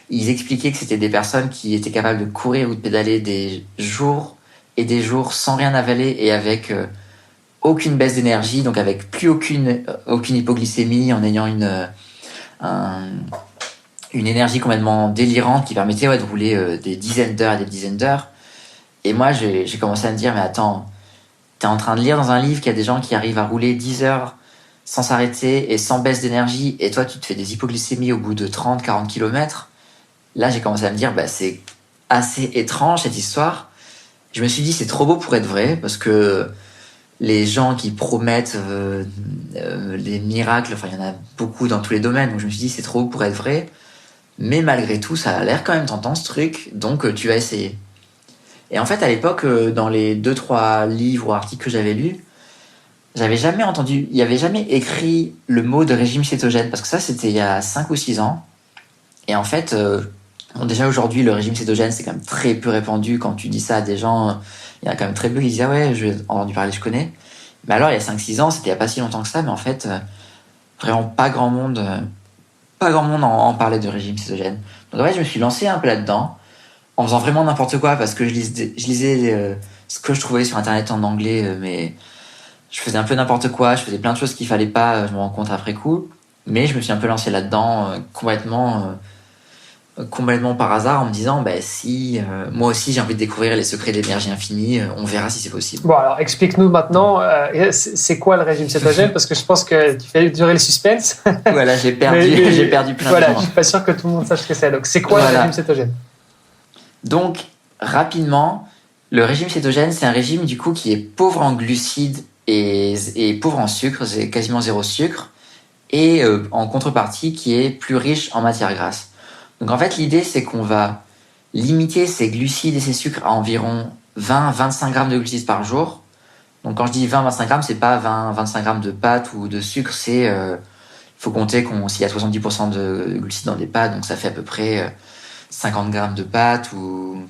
Ils expliquaient que c'était des personnes qui étaient capables de courir ou de pédaler des jours et des jours sans rien avaler et avec aucune baisse d'énergie, donc avec plus aucune hypoglycémie, en ayant une énergie complètement délirante qui permettait de rouler des dizaines d'heures et des dizaines d'heures. Et moi, j'ai commencé à me dire, mais attends, t'es en train de lire dans un livre qu'il y a des gens qui arrivent à rouler 10 heures sans s'arrêter et sans baisse d'énergie, et toi, tu te fais des hypoglycémies au bout de 30-40 km. Là, j'ai commencé à me dire, c'est assez étrange cette histoire. Je me suis dit, c'est trop beau pour être vrai, parce que les gens qui promettent les miracles, il y en a beaucoup dans tous les domaines, donc je me suis dit, c'est trop beau pour être vrai. Mais malgré tout, ça a l'air quand même tentant ce truc, donc tu vas essayer. Et en fait, à l'époque, dans les 2-3 livres ou articles que j'avais lus, j'avais jamais entendu, il n'y avait jamais écrit le mot de régime cétogène, parce que ça, c'était il y a 5 ou 6 ans. Et en fait, déjà aujourd'hui, le régime cétogène, c'est quand même très peu répandu. Quand tu dis ça à des gens, il y en a quand même très peu qui disent « Ah ouais, j'ai entendu parler, je connais ». Mais alors, il y a 5-6 ans, c'était il n'y a pas si longtemps que ça, mais en fait, vraiment pas grand monde en parlait de régime cétogène. Donc en fait, je me suis lancé un peu là-dedans, en faisant vraiment n'importe quoi, parce que je lisais ce que je trouvais sur Internet en anglais, mais je faisais un peu n'importe quoi, je faisais plein de choses qu'il fallait pas, je me rends compte après coup. Mais je me suis un peu lancé là-dedans, complètement par hasard, en me disant si moi aussi j'ai envie de découvrir les secrets de l'énergie infinie, on verra si c'est possible. Bon, alors explique-nous maintenant, c'est quoi le régime cétogène, parce que je pense que tu fais durer le suspense. Voilà, j'ai perdu plein de gens. Je suis pas sûr que tout le monde sache ce que c'est. Donc c'est quoi le régime cétogène? Donc rapidement, le régime cétogène, c'est un régime du coup qui est pauvre en glucides et pauvre en sucre, c'est quasiment 0 sucre, et en contrepartie qui est plus riche en matière grasse. Donc en fait, l'idée, c'est qu'on va limiter ces glucides et ces sucres à environ 20-25 grammes de glucides par jour. Donc quand je dis 20-25 grammes, c'est pas 20-25 grammes de pâtes ou de sucre, c'est faut compter s'il y a 70% de glucides dans des pâtes, donc ça fait à peu près 50 grammes de pâtes ou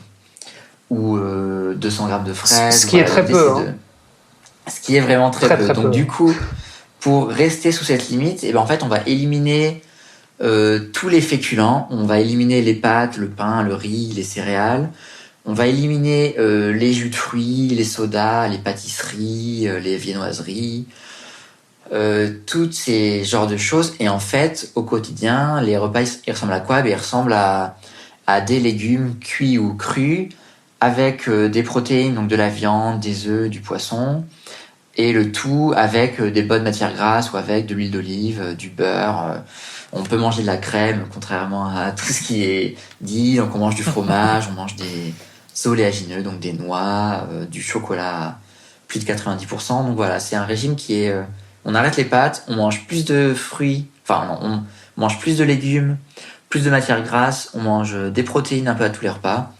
200 grammes de fraises. Ce qui est très peu. Ce qui est vraiment très peu. Donc du coup, pour rester sous cette limite, en fait, on va éliminer tous les féculents. On va éliminer les pâtes, le pain, le riz, les céréales. On va éliminer les jus de fruits, les sodas, les pâtisseries, les viennoiseries, tous ces genres de choses. Et en fait, au quotidien, les repas, ils ressemblent à quoi? Ils ressemblent à des légumes cuits ou crus, avec des protéines, donc de la viande, des œufs, du poisson, et le tout avec des bonnes matières grasses ou avec de l'huile d'olive, du beurre. On peut manger de la crème, contrairement à tout ce qui est dit. Donc on mange du fromage, on mange des oléagineux, donc des noix, du chocolat, plus de 90%. Donc voilà, c'est un régime qui est on arrête les pâtes, on mange plus de fruits, on mange plus de légumes, plus de matières grasses, on mange des protéines un peu à tous les repas.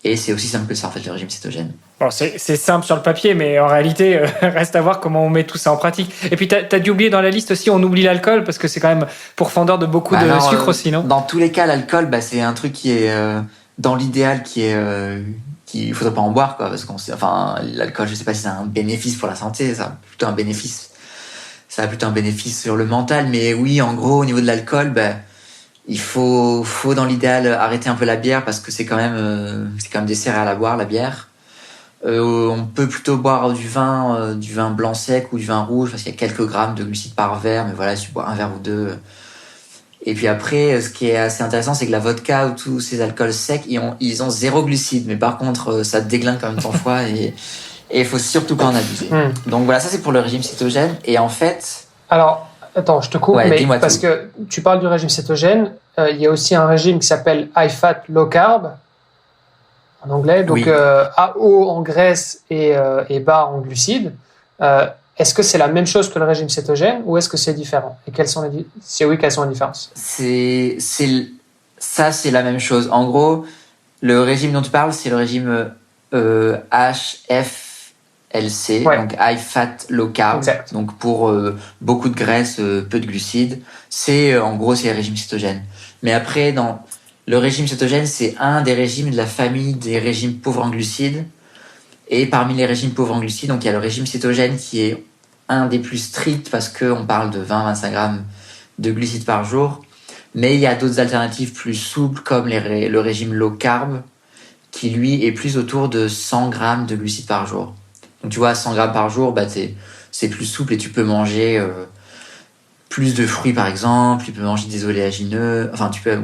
Et c'est aussi simple que ça, en fait, le régime cétogène. Bon, c'est simple sur le papier, mais en réalité, reste à voir comment on met tout ça en pratique. Et puis, t'as dû oublier dans la liste aussi, on oublie l'alcool, parce que c'est quand même pourfendeur de beaucoup de sucre aussi, non? Dans tous les cas, l'alcool, c'est un truc qui est, dans l'idéal, il faudrait pas en boire, quoi, parce l'alcool, je sais pas si c'est un bénéfice pour la santé, ça a plutôt un bénéfice sur le mental, mais oui, en gros, au niveau de l'alcool, il faut dans l'idéal arrêter un peu la bière parce que c'est quand même des céréales à boire, la bière. On peut plutôt boire du vin blanc sec ou du vin rouge parce qu'il y a quelques grammes de glucides par verre, mais voilà, si tu bois un verre ou deux. Et puis après, ce qui est assez intéressant, c'est que la vodka ou tous ces alcools secs, ils ont 0 glucides, mais par contre, ça te déglingue quand même ton foie et il faut surtout pas en abuser. Donc voilà, ça c'est pour le régime cétogène. Et en fait... Alors, attends, je te coupe, mais parce que tu parles du régime cétogène, il y a aussi un régime qui s'appelle high fat, low carb, en anglais, donc haut en graisse et bas en glucides. Est-ce que c'est la même chose que le régime cétogène ou est-ce que c'est différent? Et quelles sont les différences? C'est la même chose. En gros, le régime dont tu parles, c'est le régime HFLC, donc High Fat Low Carb. Exact. Donc pour beaucoup de graisse, peu de glucides. En gros, c'est le régime cétogène. Mais après, dans le régime cétogène, c'est un des régimes de la famille des régimes pauvres en glucides. Et parmi les régimes pauvres en glucides, donc il y a le régime cétogène qui est un des plus stricts parce qu'on parle de 20-25 grammes de glucides par jour. Mais il y a d'autres alternatives plus souples comme le régime low carb qui lui est plus autour de 100 grammes de glucides par jour. Donc tu vois, 100 grammes par jour, c'est plus souple et tu peux manger plus de fruits par exemple, tu peux manger des oléagineux,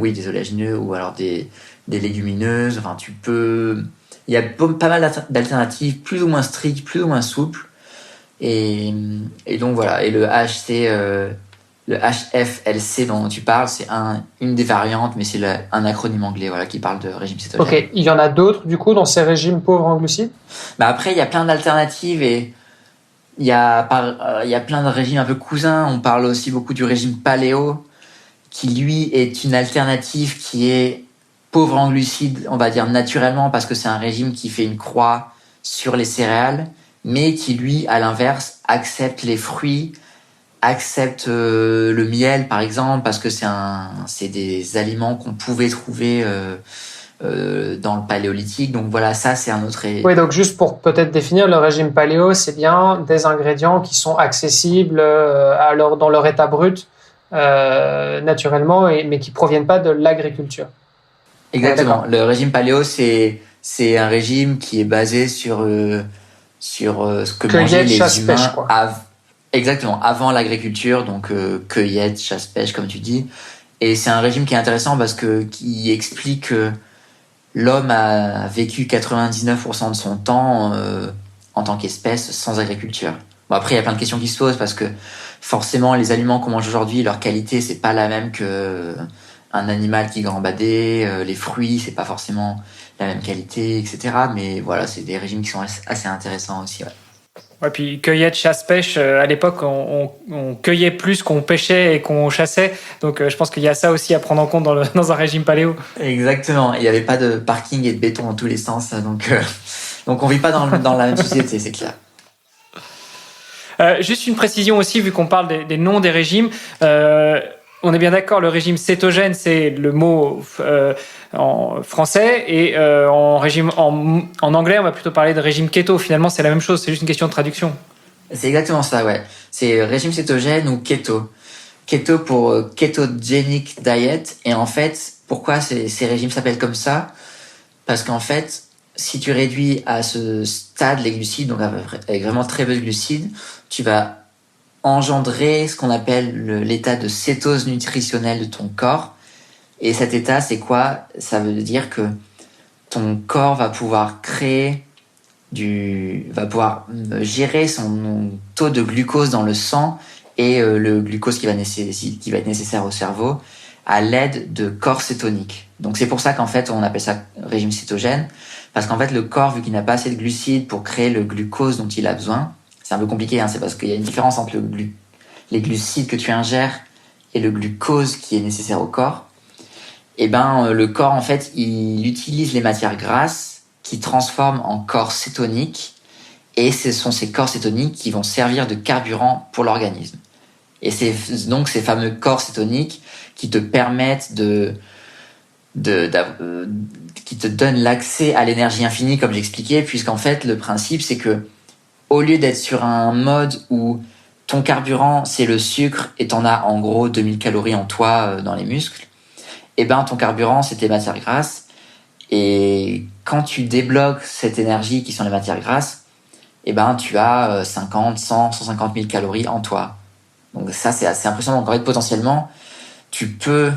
des oléagineux ou alors des légumineuses, il y a pas mal d'alternatives plus ou moins strictes, plus ou moins souples. Et donc voilà, et le HFLC dont tu parles, c'est une des variantes, mais c'est un acronyme anglais qui parle de régime cétogène. Ok, il y en a d'autres du coup dans ces régimes pauvres en glucides? Après, il y a plein d'alternatives et il y a plein de régimes un peu cousins. On parle aussi beaucoup du régime paléo, qui lui est une alternative qui est pauvre en glucides, on va dire naturellement, parce que c'est un régime qui fait une croix sur les céréales, mais qui lui, à l'inverse, accepte les fruits, accepte le miel par exemple, parce que c'est des aliments qu'on pouvait trouver dans le paléolithique. Donc voilà, ça c'est un autre... Oui, donc juste pour peut-être définir, le régime paléo, c'est bien des ingrédients qui sont accessibles dans leur état brut naturellement, mais qui ne proviennent pas de l'agriculture. Exactement. Le régime paléo, c'est un régime qui est basé sur ce que mangeaient les chasse, humains pêche, quoi. Exactement, avant l'agriculture, donc cueillette, chasse-pêche, comme tu dis. Et c'est un régime qui est intéressant parce qui explique que l'homme a vécu 99% de son temps en tant qu'espèce sans agriculture. Bon, après, il y a plein de questions qui se posent parce que forcément, les aliments qu'on mange aujourd'hui, leur qualité, c'est pas la même que un animal qui gambadait, les fruits, c'est pas forcément la même qualité, etc. Mais voilà, c'est des régimes qui sont assez intéressants aussi. Ouais, puis cueillette, chasse-pêche, à l'époque, on cueillait plus qu'on pêchait et qu'on chassait. Donc, je pense qu'il y a ça aussi à prendre en compte dans un régime paléo. Exactement. Il n'y avait pas de parking et de béton dans tous les sens. Donc on vit pas dans la même société, c'est clair. Juste une précision aussi, vu qu'on parle des noms des régimes. On est bien d'accord, le régime cétogène, c'est le mot en français, et en anglais, on va plutôt parler de régime keto. Finalement, c'est la même chose, c'est juste une question de traduction. C'est exactement ça, ouais. C'est régime cétogène ou keto. Keto pour ketogenic diet. Et en fait, pourquoi ces régimes s'appellent comme ça? Parce qu'en fait, si tu réduis à ce stade les glucides, donc avec vraiment très peu de glucides, tu vas engendrer ce qu'on appelle l'état de cétose nutritionnelle de ton corps. Et cet état, c'est quoi? Ça veut dire que ton corps va pouvoir gérer son taux de glucose dans le sang et le glucose qui va être nécessaire au cerveau à l'aide de corps cétoniques. Donc c'est pour ça qu'en fait on appelle ça régime cétogène, parce qu'en fait le corps, vu qu'il n'a pas assez de glucides pour créer le glucose dont il a besoin, c'est un peu compliqué, c'est parce qu'il y a une différence entre les glucides que tu ingères et le glucose qui est nécessaire au corps, et ben le corps en fait il utilise les matières grasses qui transforment en corps cétoniques, et ce sont ces corps cétoniques qui vont servir de carburant pour l'organisme. Et c'est donc ces fameux corps cétoniques qui te permettent qui te donnent l'accès à l'énergie infinie, comme j'expliquais, puisqu'en fait le principe c'est que au lieu d'être sur un mode où ton carburant c'est le sucre et t'en as en gros 2000 calories en toi dans les muscles, et ben ton carburant c'est tes matières grasses, et quand tu débloques cette énergie qui sont les matières grasses, et ben tu as 50, 100, 150 000 calories en toi. Donc ça c'est assez impressionnant. Donc en fait potentiellement tu peux,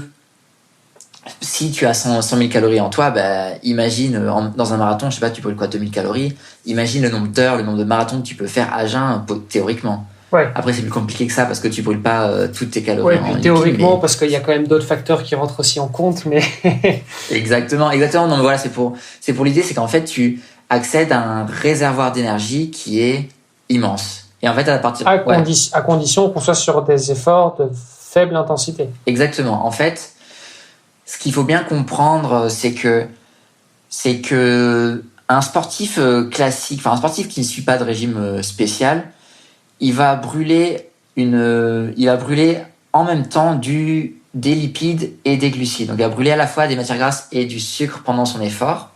si tu as 100 000 calories en toi, bah, imagine dans un marathon, je sais pas, tu brûles quoi, 2000 calories, imagine le nombre d'heures, le nombre de marathons que tu peux faire à jeun théoriquement. Ouais. Après, c'est plus compliqué que ça parce que tu brûles pas toutes tes calories. Ouais, puis théoriquement, mais... parce qu'il y a quand même d'autres facteurs qui rentrent aussi en compte, mais. Exactement. Non, mais voilà, c'est pour l'idée, c'est qu'en fait, tu accèdes à un réservoir d'énergie qui est immense. Et en fait, à condition qu'on soit sur des efforts de faible intensité. Exactement. En fait, ce qu'il faut bien comprendre, c'est que un sportif classique, enfin un sportif qui ne suit pas de régime spécial, il va brûler en même temps des lipides et des glucides. Donc il va brûler à la fois des matières grasses et du sucre pendant son effort.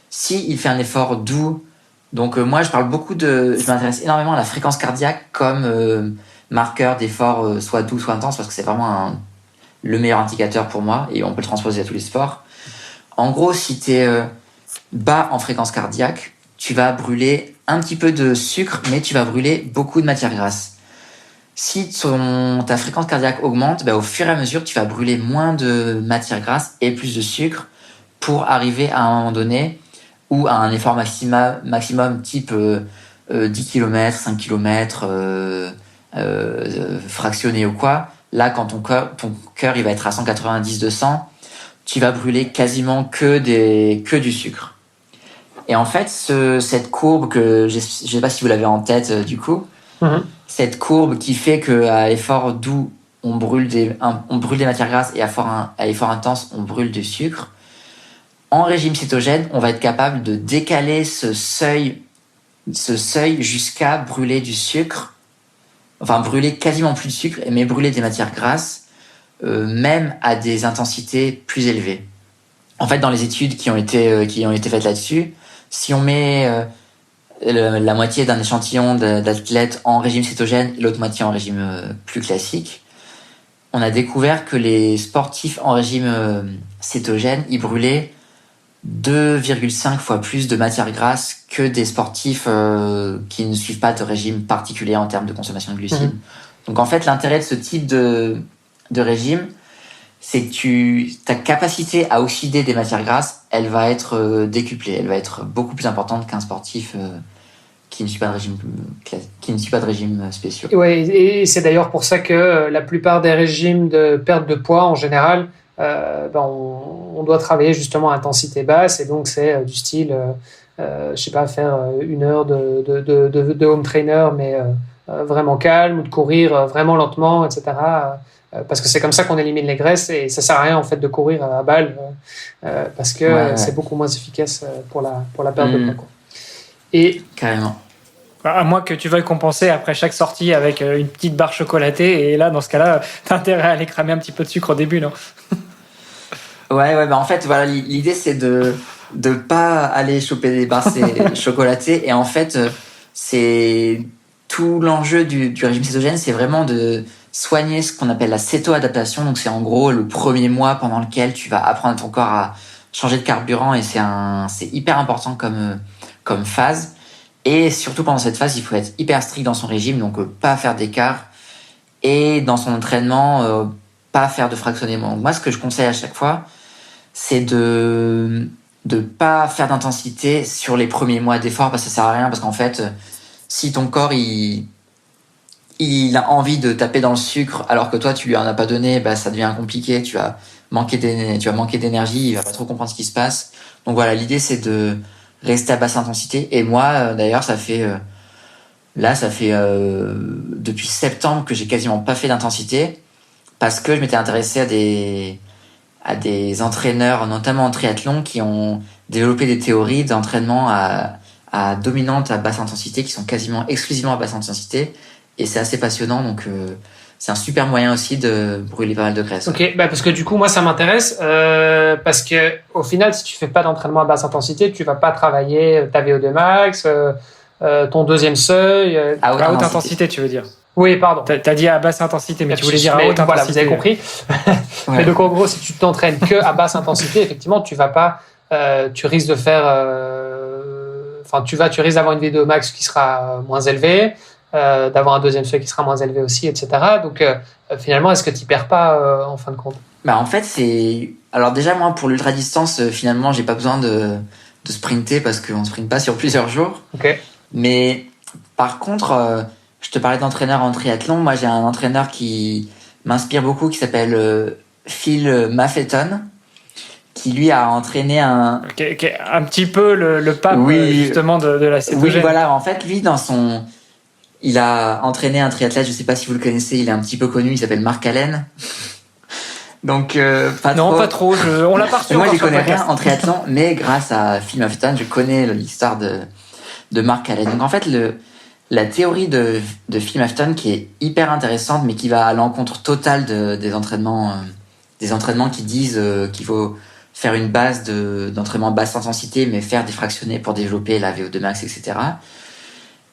Si il fait un effort doux, donc moi je m'intéresse énormément à la fréquence cardiaque comme marqueur d'effort soit doux soit intense, parce que c'est vraiment le meilleur indicateur pour moi, et on peut le transposer à tous les sports. En gros, si tu es bas en fréquence cardiaque, tu vas brûler un petit peu de sucre, mais tu vas brûler beaucoup de matières grasses. Si ta fréquence cardiaque augmente, au fur et à mesure, tu vas brûler moins de matières grasses et plus de sucre pour arriver à un moment donné où à un effort maximum type 10 km, 5 km, fractionné ou quoi. Là, quand ton cœur il va être à 190-200, tu vas brûler quasiment que du sucre. Et en fait, cette courbe que je sais pas si vous l'avez en tête du coup, cette courbe qui fait qu'à effort doux, on brûle des matières grasses, et à effort intense, on brûle du sucre. En régime cétogène, on va être capable de décaler ce seuil jusqu'à brûler du sucre, enfin brûler quasiment plus de sucre, mais brûler des matières grasses, même à des intensités plus élevées. En fait, dans les études qui ont été faites là-dessus, si on met la moitié d'un échantillon d'athlètes en régime cétogène et l'autre moitié en régime plus classique, on a découvert que les sportifs en régime cétogène, ils brûlaient 2,5 fois plus de matières grasses que des sportifs qui ne suivent pas de régime particulier en termes de consommation de glucides. Donc en fait, l'intérêt de ce type de régime, c'est que ta capacité à oxyder des matières grasses, elle va être décuplée, elle va être beaucoup plus importante qu'un sportif qui ne suit pas de régime spéciaux. Ouais, et c'est d'ailleurs pour ça que la plupart des régimes de perte de poids en général, on doit travailler justement à intensité basse, et donc c'est du style, je sais pas, faire 1 heure de home trainer, mais vraiment calme, ou de courir vraiment lentement, etc. Parce que c'est comme ça qu'on élimine les graisses, et ça sert à rien en fait de courir à balle parce que c'est beaucoup moins efficace pour la perte de poids. Et carrément. À moins que tu veuilles compenser après chaque sortie avec une petite barre chocolatée, et là dans ce cas-là t'as intérêt à aller cramer un petit peu de sucre au début, non? Ouais, en fait voilà, l'idée c'est de pas aller choper des barres chocolatées, et en fait c'est tout l'enjeu du régime cétogène, c'est vraiment de soigner ce qu'on appelle la céto-adaptation. Donc c'est en gros le premier mois pendant lequel tu vas apprendre à ton corps à changer de carburant, et c'est hyper important comme phase. Et surtout pendant cette phase, il faut être hyper strict dans son régime, donc pas faire d'écart, et dans son entraînement, pas faire de fractionnement. Donc moi, ce que je conseille à chaque fois, c'est de pas faire d'intensité sur les premiers mois d'effort, parce que ça sert à rien, parce qu'en fait, si ton corps il a envie de taper dans le sucre alors que toi tu lui en as pas donné, ça devient compliqué, tu vas manquer d'énergie, il va pas trop comprendre ce qui se passe. Donc voilà, l'idée c'est de rester à basse intensité. Et moi d'ailleurs, ça fait Là, ça fait depuis septembre que j'ai quasiment pas fait d'intensité parce que je m'étais intéressé à des entraîneurs, notamment en triathlon, qui ont développé des théories d'entraînement à dominante à basse intensité, qui sont quasiment exclusivement à basse intensité. Et c'est assez passionnant, donc c'est un super moyen aussi de brûler pas mal de graisse. Ok, parce que du coup, moi, ça m'intéresse parce que au final, si tu fais pas d'entraînement à basse intensité, tu vas pas travailler ta VO2 max, ton deuxième seuil. À haute intensité, tu veux dire? Oui, pardon. T'as dit à basse intensité, mais tu voulais dire à haute intensité. Voilà, vous avez compris. Ouais. Mais donc, en gros, si tu t'entraînes que à basse intensité, effectivement, tu vas pas, tu risques de faire, tu risques d'avoir une VO2 max qui sera moins élevée, d'avoir un deuxième seuil qui sera moins élevé aussi, etc. Donc, finalement, est-ce que tu perds pas en fin de compte? En fait, alors déjà, moi, pour l'ultra-distance, finalement, j'ai pas besoin de sprinter parce qu'on sprinte pas sur plusieurs jours. Ok. Mais par contre, je te parlais d'entraîneur en triathlon. Moi, j'ai un entraîneur qui m'inspire beaucoup, qui s'appelle Phil Maffeton, qui lui a entraîné un petit peu le pape justement de la cétogène. Oui, voilà. En fait, lui, il a entraîné un triathlète. Je sais pas si vous le connaissez. Il est un petit peu connu. Il s'appelle Mark Allen. Donc pas trop. On l'a pas reçu. Moi, je connais rien en triathlon, mais grâce à Phil Maffeton, je connais l'histoire de Mark Allen. Donc en fait, la théorie de Phil Maffeton qui est hyper intéressante, mais qui va à l'encontre totale des entraînements qui disent qu'il faut faire une base d'entraînement basse intensité, mais faire des fractionnés pour développer la VO2 max, etc.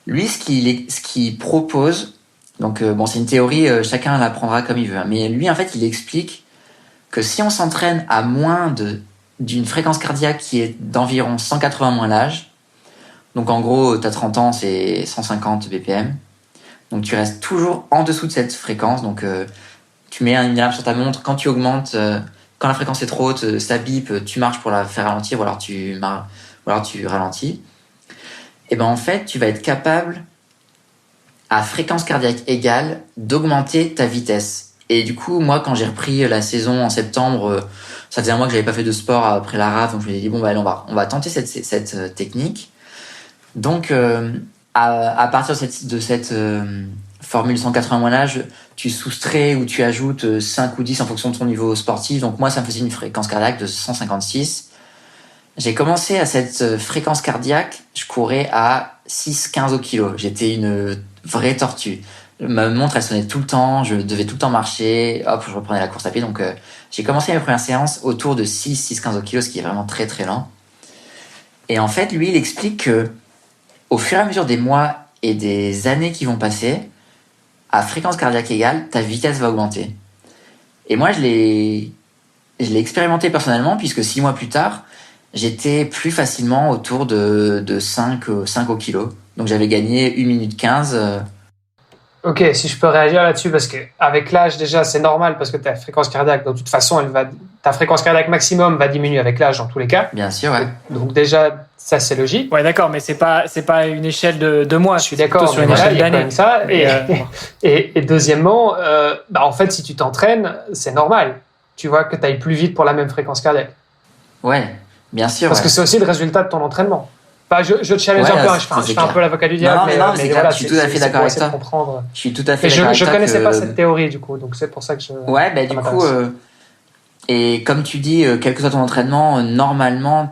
Lui, ce qu'il propose, donc c'est une théorie, chacun la prendra comme il veut, hein, mais lui, en fait, il explique que si on s'entraîne à moins d'une fréquence cardiaque qui est d'environ 180 moins l'âge, donc en gros, tu as 30 ans, c'est 150 BPM, donc tu restes toujours en dessous de cette fréquence, donc tu mets une alarme sur ta montre, quand tu augmentes, quand la fréquence est trop haute, ça bip, tu marches pour la faire ralentir, ou alors tu ralentis, et ben en fait, tu vas être capable, à fréquence cardiaque égale, d'augmenter ta vitesse. Et du coup, moi, quand j'ai repris la saison en septembre, ça faisait un mois que j'avais pas fait de sport après la RAF, donc je me suis dit, allez, on va tenter cette technique. Donc, à partir de cette formule 180 moins l'âge, tu soustrais ou tu ajoutes 5 ou 10 en fonction de ton niveau sportif. Donc moi, ça me faisait une fréquence cardiaque de 156. J'ai commencé à cette fréquence cardiaque, je courais à 6-15 au kilo. J'étais une vraie tortue. Ma montre, elle sonnait tout le temps, je devais tout le temps marcher, hop, je reprenais la course à pied. Donc, j'ai commencé mes premières séances autour de 6-15 au kilo, ce qui est vraiment très très lent. Et en fait, lui, il explique que au fur et à mesure des mois et des années qui vont passer, à fréquence cardiaque égale, ta vitesse va augmenter. Et moi, je l'ai expérimenté personnellement, puisque 6 mois plus tard, j'étais plus facilement autour de 5 au kilo. Donc, j'avais gagné 1 minute 15. Ok, si je peux réagir là-dessus, parce qu'avec l'âge, déjà, c'est normal, parce que ta fréquence cardiaque, de toute façon, ta fréquence cardiaque maximum va diminuer avec l'âge dans tous les cas. Bien sûr, ouais. Donc déjà, ça, c'est logique. Ouais, d'accord, mais c'est pas une échelle de mois. Je suis d'accord, sur une échelle d'années. Ça. Et deuxièmement, en fait, si tu t'entraînes, c'est normal. Tu vois que tu ailles plus vite pour la même fréquence cardiaque. Ouais, bien sûr. Parce que c'est aussi le résultat de ton entraînement. Je challenge un peu, je fais un peu l'avocat du diable. Mais voilà, je suis tout à fait d'accord avec toi. Je suis tout à fait d'accord avec toi. Je connaissais pas cette théorie, du coup, donc c'est pour ça que je. Ouais, du coup, et comme tu dis, quel que soit ton entraînement, normalement,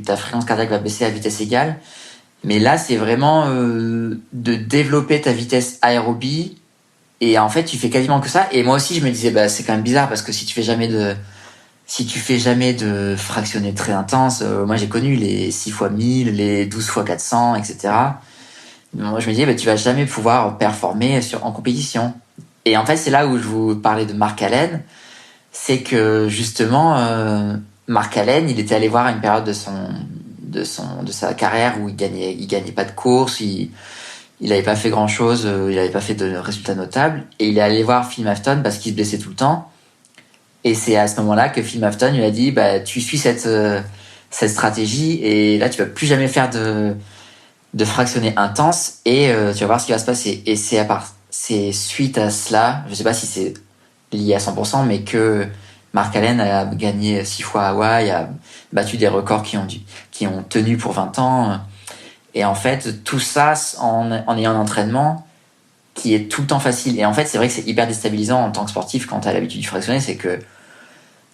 ta fréquence cardiaque va baisser à vitesse égale. Mais là, c'est vraiment de développer ta vitesse aérobie. Et en fait, tu fais quasiment que ça. Et moi aussi, je me disais, c'est quand même bizarre parce que si tu fais jamais de fractionnés très intenses, moi j'ai connu les 6 x 1000, les 12 x 400, etc. Moi je me disais, tu vas jamais pouvoir performer en compétition. Et en fait, c'est là où je vous parlais de Mark Allen, c'est que justement, Mark Allen, il était allé voir à une période de sa carrière où il gagnait pas de course, il avait pas fait grand chose, il avait pas fait de résultats notables, et il est allé voir Phil Maffeton parce qu'il se blessait tout le temps. Et c'est à ce moment-là que Phil Maffeton lui a dit, tu suis cette stratégie et là tu vas plus jamais faire de fractionnés intenses et tu vas voir ce qui va se passer. Et c'est suite à cela, je sais pas si c'est lié à 100%, mais que Mark Allen a gagné 6 fois à Hawaï, a battu des records qui ont tenu pour 20 ans. Et en fait, tout ça en ayant un entraînement qui est tout le temps facile. Et en fait, c'est vrai que c'est hyper déstabilisant en tant que sportif quand tu as l'habitude du fractionné, c'est que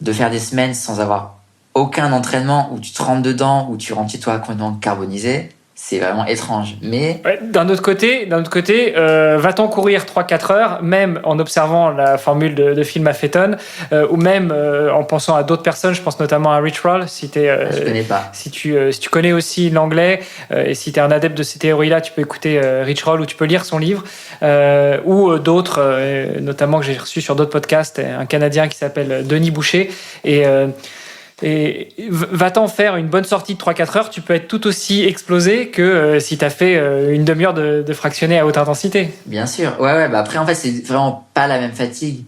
de faire des semaines sans avoir aucun entraînement où tu te rentres dedans, où tu rentres chez toi complètement carbonisé, c'est vraiment étrange. Mais d'un autre côté, va-t-on courir 3-4 heures, même en observant la formule de Phil Maffetone, ou même en pensant à d'autres personnes, je pense notamment à Rich Roll, je connais pas. Si tu connais aussi l'anglais, et si tu es un adepte de ces théories-là, tu peux écouter Rich Roll ou tu peux lire son livre, ou d'autres, notamment que j'ai reçu sur d'autres podcasts, un Canadien qui s'appelle Denis Boucher, et va-t'en faire une bonne sortie de 3-4 heures, tu peux être tout aussi explosé que si tu as fait une demi-heure de fractionné à haute intensité. Bien sûr. Ouais. Bah après, en fait, c'est vraiment pas la même fatigue.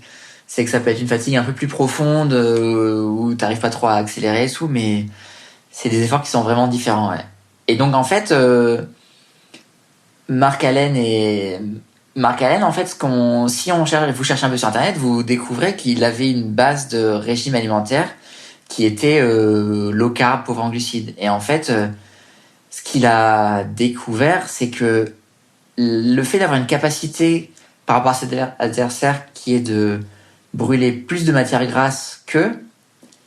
C'est que ça peut être une fatigue un peu plus profonde où t'arrives pas trop à accélérer et tout, mais c'est des efforts qui sont vraiment différents. Ouais. Et donc, en fait, Mark Allen, en fait, vous cherchez un peu sur Internet, vous découvrez qu'il avait une base de régime alimentaire qui était low carb, pauvre en glucides. Et en fait, ce qu'il a découvert, c'est que le fait d'avoir une capacité par rapport à cet adversaire qui est de brûler plus de matière grasse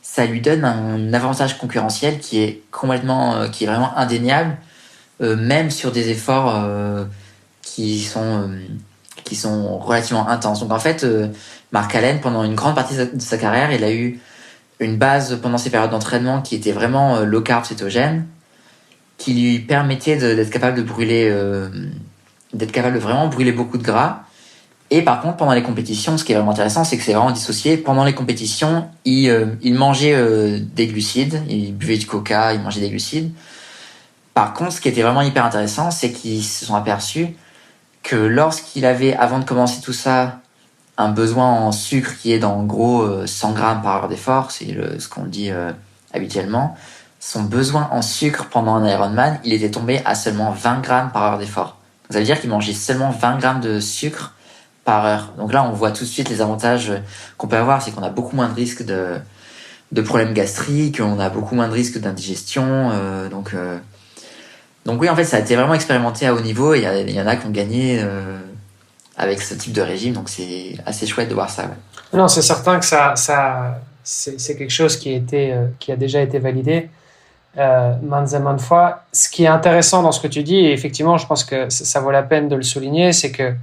ça lui donne un avantage concurrentiel qui est vraiment indéniable, même sur des efforts qui sont relativement intenses. Donc en fait, Mark Allen, pendant une grande partie de sa carrière, il a eu une base pendant ses périodes d'entraînement qui était vraiment low carb cétogène, qui lui permettait d'être capable de vraiment brûler beaucoup de gras. Et par contre, pendant les compétitions, ce qui est vraiment intéressant, c'est que c'est vraiment dissocié. Pendant les compétitions, il mangeait des glucides, il buvait du coca, il mangeait des glucides. Par contre, ce qui était vraiment hyper intéressant, c'est qu'ils se sont aperçus que lorsqu'il avait, avant de commencer tout ça, un besoin en sucre qui est en gros 100 grammes par heure d'effort, c'est ce qu'on dit habituellement, son besoin en sucre pendant un Ironman, il était tombé à seulement 20 grammes par heure d'effort. Donc, ça veut dire qu'il mangeait seulement 20 grammes de sucre par heure. Donc là, on voit tout de suite les avantages qu'on peut avoir, c'est qu'on a beaucoup moins de risques de problèmes gastriques, on a beaucoup moins de risques d'indigestion. Donc oui, en fait, ça a été vraiment expérimenté à haut niveau, et il y en a qui ont gagné avec ce type de régime, donc c'est assez chouette de voir ça. Ouais. Non, c'est certain que ça c'est quelque chose qui a déjà été validé maintes et maintes fois. Ce qui est intéressant dans ce que tu dis, et effectivement, je pense que ça vaut la peine de le souligner, c'est que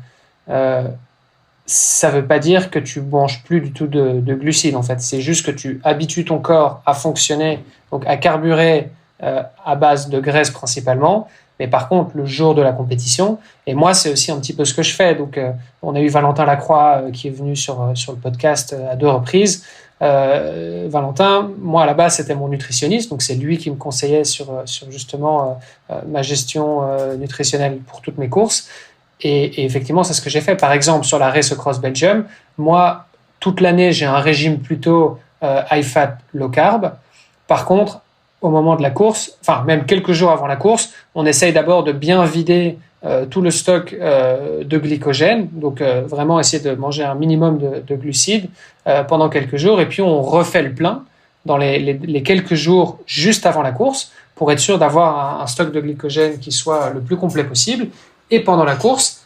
ça ne veut pas dire que tu manges plus du tout de glucides, en fait. C'est juste que tu habitues ton corps à fonctionner, donc à carburer à base de graisse principalement. Mais par contre, le jour de la compétition, et moi, c'est aussi un petit peu ce que je fais. Donc, on a eu Valentin Lacroix qui est venu sur le podcast à 2 reprises. Valentin, moi, à la base, c'était mon nutritionniste. Donc, c'est lui qui me conseillait sur justement ma gestion nutritionnelle pour toutes mes courses. Et effectivement, c'est ce que j'ai fait. Par exemple, sur la Race Across Belgium, moi, toute l'année, j'ai un régime plutôt high fat, low carb. Par contre, au moment de la course, enfin même quelques jours avant la course, on essaye d'abord de bien vider tout le stock de glycogène, donc vraiment essayer de manger un minimum de glucides pendant quelques jours, et puis on refait le plein dans les quelques jours juste avant la course pour être sûr d'avoir un stock de glycogène qui soit le plus complet possible. Et pendant la course,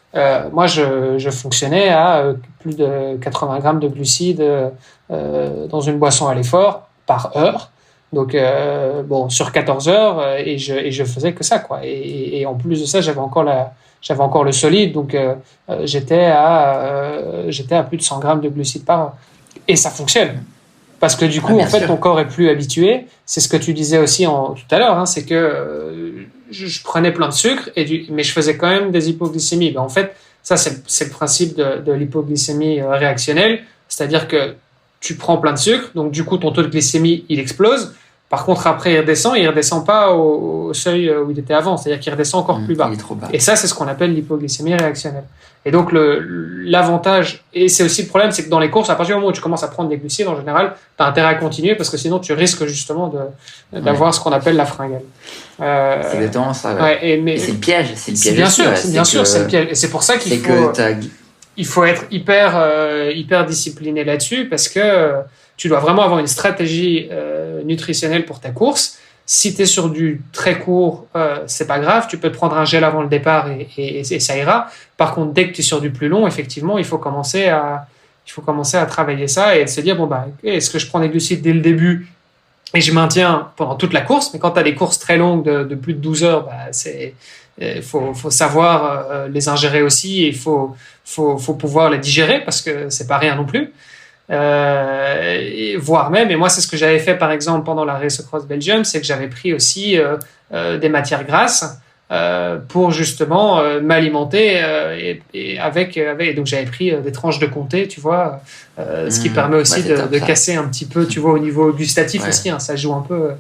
moi je fonctionnais à plus de 80 grammes de glucides dans une boisson à l'effort par heure. Donc, sur 14 heures, et je faisais que ça, quoi. Et en plus de ça, j'avais encore le solide, donc j'étais à plus de 100 grammes de glucides par heure. Et ça fonctionne. Parce que du coup, en fait, ton corps est plus habitué. C'est ce que tu disais aussi tout à l'heure, c'est que je prenais plein de sucre, mais je faisais quand même des hypoglycémies. Ben, en fait, ça, c'est le principe de l'hypoglycémie réactionnelle, c'est-à-dire que tu prends plein de sucre, donc du coup, ton taux de glycémie, il explose. Par contre, après, il redescend pas au seuil où il était avant, c'est-à-dire qu'il redescend encore plus bas. Il est trop bas. Et ça, c'est ce qu'on appelle l'hypoglycémie réactionnelle. Et donc, l'avantage, et c'est aussi le problème, c'est que dans les courses, à partir du moment où tu commences à prendre des glucides, en général, tu as intérêt à continuer, parce que sinon, tu risques justement d'avoir ce qu'on appelle la fringale. C'est exactement ça. Ouais. Et c'est le piège. Bien sûr, c'est le piège. Et c'est pour ça il faut être hyper discipliné là-dessus, parce que tu dois vraiment avoir une stratégie nutritionnelle pour ta course. Si tu es sur du très court, c'est pas grave, tu peux te prendre un gel avant le départ et ça ira. Par contre, dès que tu es sur du plus long, effectivement, il faut commencer à travailler ça et se dire, est-ce que je prends des glucides dès le début et je maintiens pendant toute la course? Mais quand tu as des courses très longues de plus de 12 heures, faut savoir les ingérer aussi et il faut pouvoir les digérer parce que c'est pas rien non plus. Voire même, et moi c'est ce que j'avais fait par exemple pendant la Race Across Belgium, c'est que j'avais pris aussi des matières grasses pour justement m'alimenter et avec donc j'avais pris des tranches de comté, tu vois, ce qui permet aussi de casser un petit peu, tu vois, au niveau gustatif aussi, hein, ça joue un peu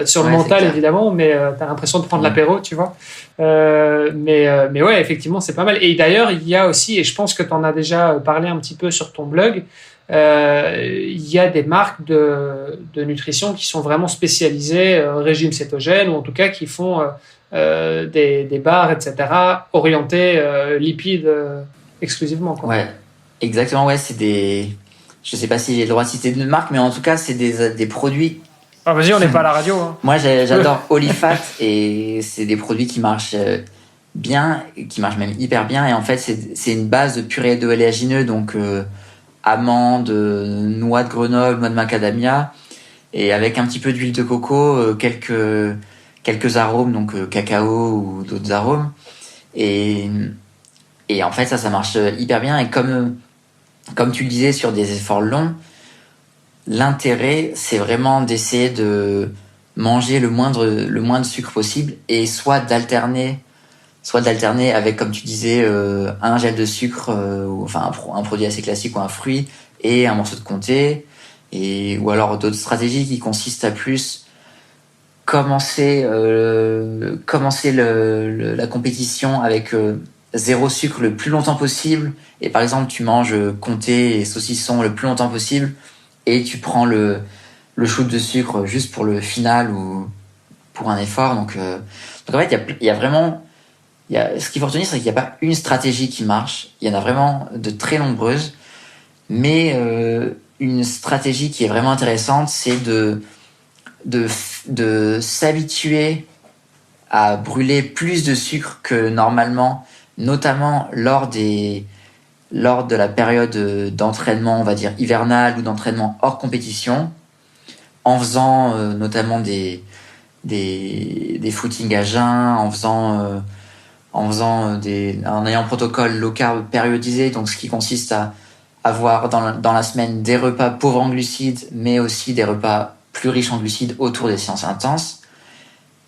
sur le mental évidemment, mais t'as l'impression de prendre l'apéro, tu vois. Mais ouais, effectivement c'est pas mal. Et d'ailleurs il y a aussi, et je pense que t'en as déjà parlé un petit peu sur ton blog, il y a des marques de nutrition qui sont vraiment spécialisées régime cétogène, ou en tout cas qui font des barres, etc., orientés lipides exclusivement, quoi. Ouais, exactement, ouais, c'est des... Je sais pas si j'ai le droit de citer une marque, mais en tout cas, c'est des produits... Ah, vas-y, on n'est pas à la radio. Hein. Moi, j'adore Olifat, et c'est des produits qui marchent bien, qui marchent même hyper bien, et en fait, c'est une base de purée d'oléagineux, donc... amandes, noix de Grenoble, noix de macadamia, et avec un petit peu d'huile de coco, quelques arômes, donc cacao ou d'autres arômes. Et en fait, ça marche hyper bien. Et comme tu le disais, sur des efforts longs, l'intérêt, c'est vraiment d'essayer de manger le moins de sucre possible, et soit d'alterner avec, comme tu disais, un gel de sucre, enfin un produit assez classique ou un fruit, et un morceau de comté, ou alors d'autres stratégies qui consistent à plus commencer la compétition avec zéro sucre le plus longtemps possible, et par exemple tu manges comté et saucisson le plus longtemps possible, et tu prends le shoot de sucre juste pour le final ou pour un effort. Donc en fait il y a vraiment... ce qu'il faut retenir, c'est qu'il n'y a pas une stratégie qui marche. Il y en a vraiment de très nombreuses. Mais une stratégie qui est vraiment intéressante, c'est de s'habituer à brûler plus de sucre que normalement, notamment lors de la période d'entraînement, on va dire hivernale, ou d'entraînement hors compétition, en faisant notamment des footings à jeun, en ayant un protocole low carb périodisé, donc ce qui consiste à avoir dans la semaine des repas pauvres en glucides, mais aussi des repas plus riches en glucides autour des séances intenses.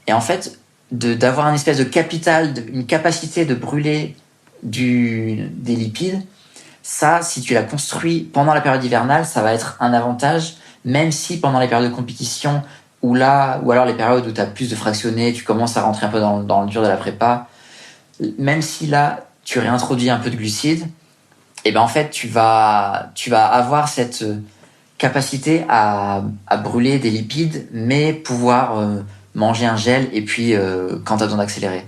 Et en fait, d'avoir une espèce de capital, une capacité de brûler des lipides, ça, si tu l'as construit pendant la période hivernale, ça va être un avantage, même si pendant les périodes de compétition, ou alors les périodes où tu as plus de fractionnés, tu commences à rentrer un peu dans le dur de la prépa, même si là, tu réintroduis un peu de glucides, et ben en fait, tu vas avoir cette capacité à brûler des lipides, mais pouvoir manger un gel, et puis quand tu as besoin d'accélérer.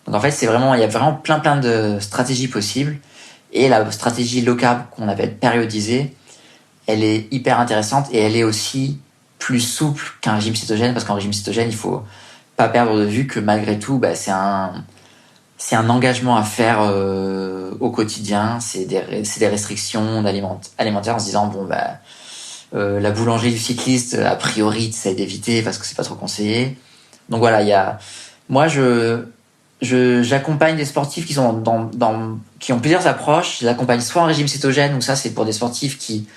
Donc en fait, il y a vraiment plein de stratégies possibles, et la stratégie low carb qu'on appelle périodisée, elle est hyper intéressante, et elle est aussi plus souple qu'un régime cétogène, parce qu'en régime cétogène, il faut pas perdre de vue que malgré tout, c'est un engagement à faire au quotidien, c'est des restrictions alimentaires, en se disant la boulangerie du cycliste, a priori, c'est d'éviter parce que c'est pas trop conseillé. Donc voilà, moi j'accompagne des sportifs qui sont qui ont plusieurs approches. Je les accompagne soit en régime cétogène, où ça c'est pour des sportifs qui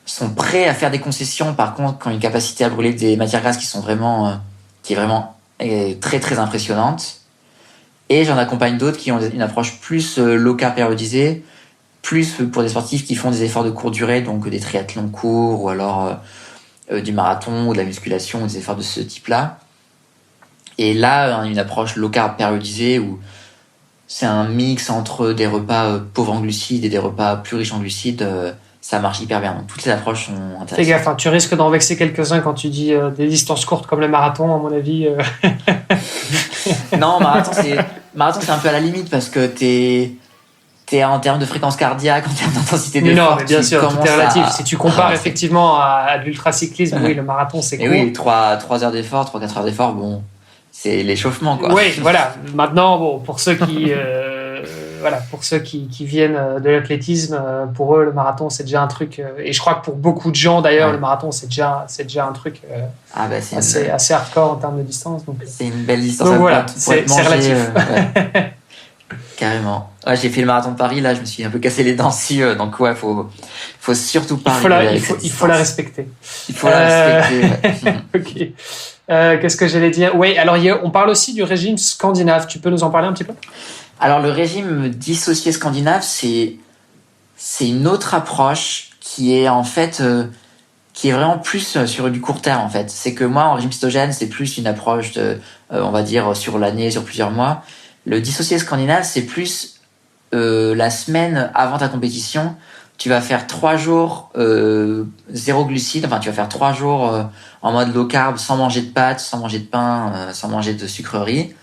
sont prêts à faire des concessions, par contre qui ont une capacité à brûler des matières grasses qui est vraiment très très impressionnante. Et j'en accompagne d'autres qui ont une approche plus low carb périodisée, plus pour des sportifs qui font des efforts de courte durée, donc des triathlons courts, ou alors du marathon, ou de la musculation, ou des efforts de ce type-là. Et là, une approche low carb périodisée, où c'est un mix entre des repas pauvres en glucides et des repas plus riches en glucides, ça marche hyper bien. Donc toutes les approches sont intéressantes. Fais gaffe, tu risques d'en vexer quelques-uns quand tu dis des distances courtes comme le marathon, à mon avis. Non, marathon c'est un peu à la limite, parce que t'es t'es en termes de fréquence cardiaque, en termes d'intensité d'effort. Non, mais bien sûr, tout est relatif. Si tu compares effectivement à l'ultracyclisme, oui, le marathon, c'est court. Et oui, 3 heures d'effort, 3-4 heures d'effort, bon, c'est l'échauffement, quoi. Oui, voilà. Maintenant, bon, pour ceux qui viennent de l'athlétisme, pour eux, le marathon, c'est déjà un truc. Et je crois que pour beaucoup de gens, d'ailleurs, le marathon, c'est déjà un truc assez hardcore en termes de distance. Donc, c'est une belle distance. Donc voilà, c'est relatif. Carrément. Ouais, j'ai fait le marathon de Paris, là, je me suis un peu cassé les dents dessus, donc ouais, faut surtout pas il faut la respecter. Il faut la respecter, ouais. Ok. Qu'est-ce que j'allais dire? Oui, alors on parle aussi du régime scandinave. Tu peux nous en parler un petit peu? Alors, le régime dissocié scandinave, c'est une autre approche qui est en fait, qui est vraiment plus sur du court terme, en fait. C'est que moi, en régime cétogène, c'est plus une approche on va dire, sur l'année, sur plusieurs mois. Le dissocié scandinave, c'est plus la semaine avant ta compétition. Tu vas faire 3 jours zéro glucide. Enfin, tu vas faire 3 jours en mode low carb, sans manger de pâtes, sans manger de pain, sans manger de sucreries,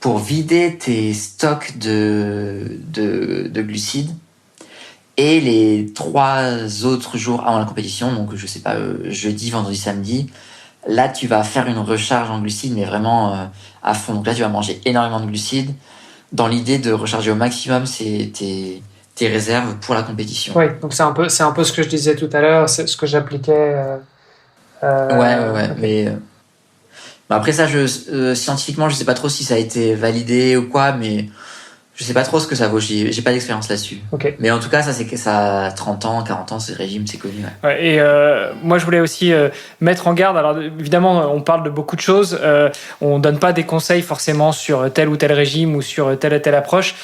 pour vider tes stocks de glucides. Et les 3 autres jours avant la compétition, donc je sais pas, jeudi, vendredi, samedi, là tu vas faire une recharge en glucides, mais vraiment à fond. Donc là tu vas manger énormément de glucides dans l'idée de recharger au maximum tes réserves pour la compétition. Oui, donc c'est un peu ce que je disais tout à l'heure, c'est ce que j'appliquais. Ouais. Mais après ça, scientifiquement, je sais pas trop si ça a été validé ou quoi, mais je sais pas trop ce que ça vaut. J'ai pas d'expérience là-dessus. Okay. Mais en tout cas, ça c'est que ça a 30 ans, 40 ans, ce régime, c'est connu. Ouais, et moi, je voulais aussi mettre en garde. Alors, évidemment, on parle de beaucoup de choses. On donne pas des conseils forcément sur tel ou tel régime ou sur telle ou telle approche.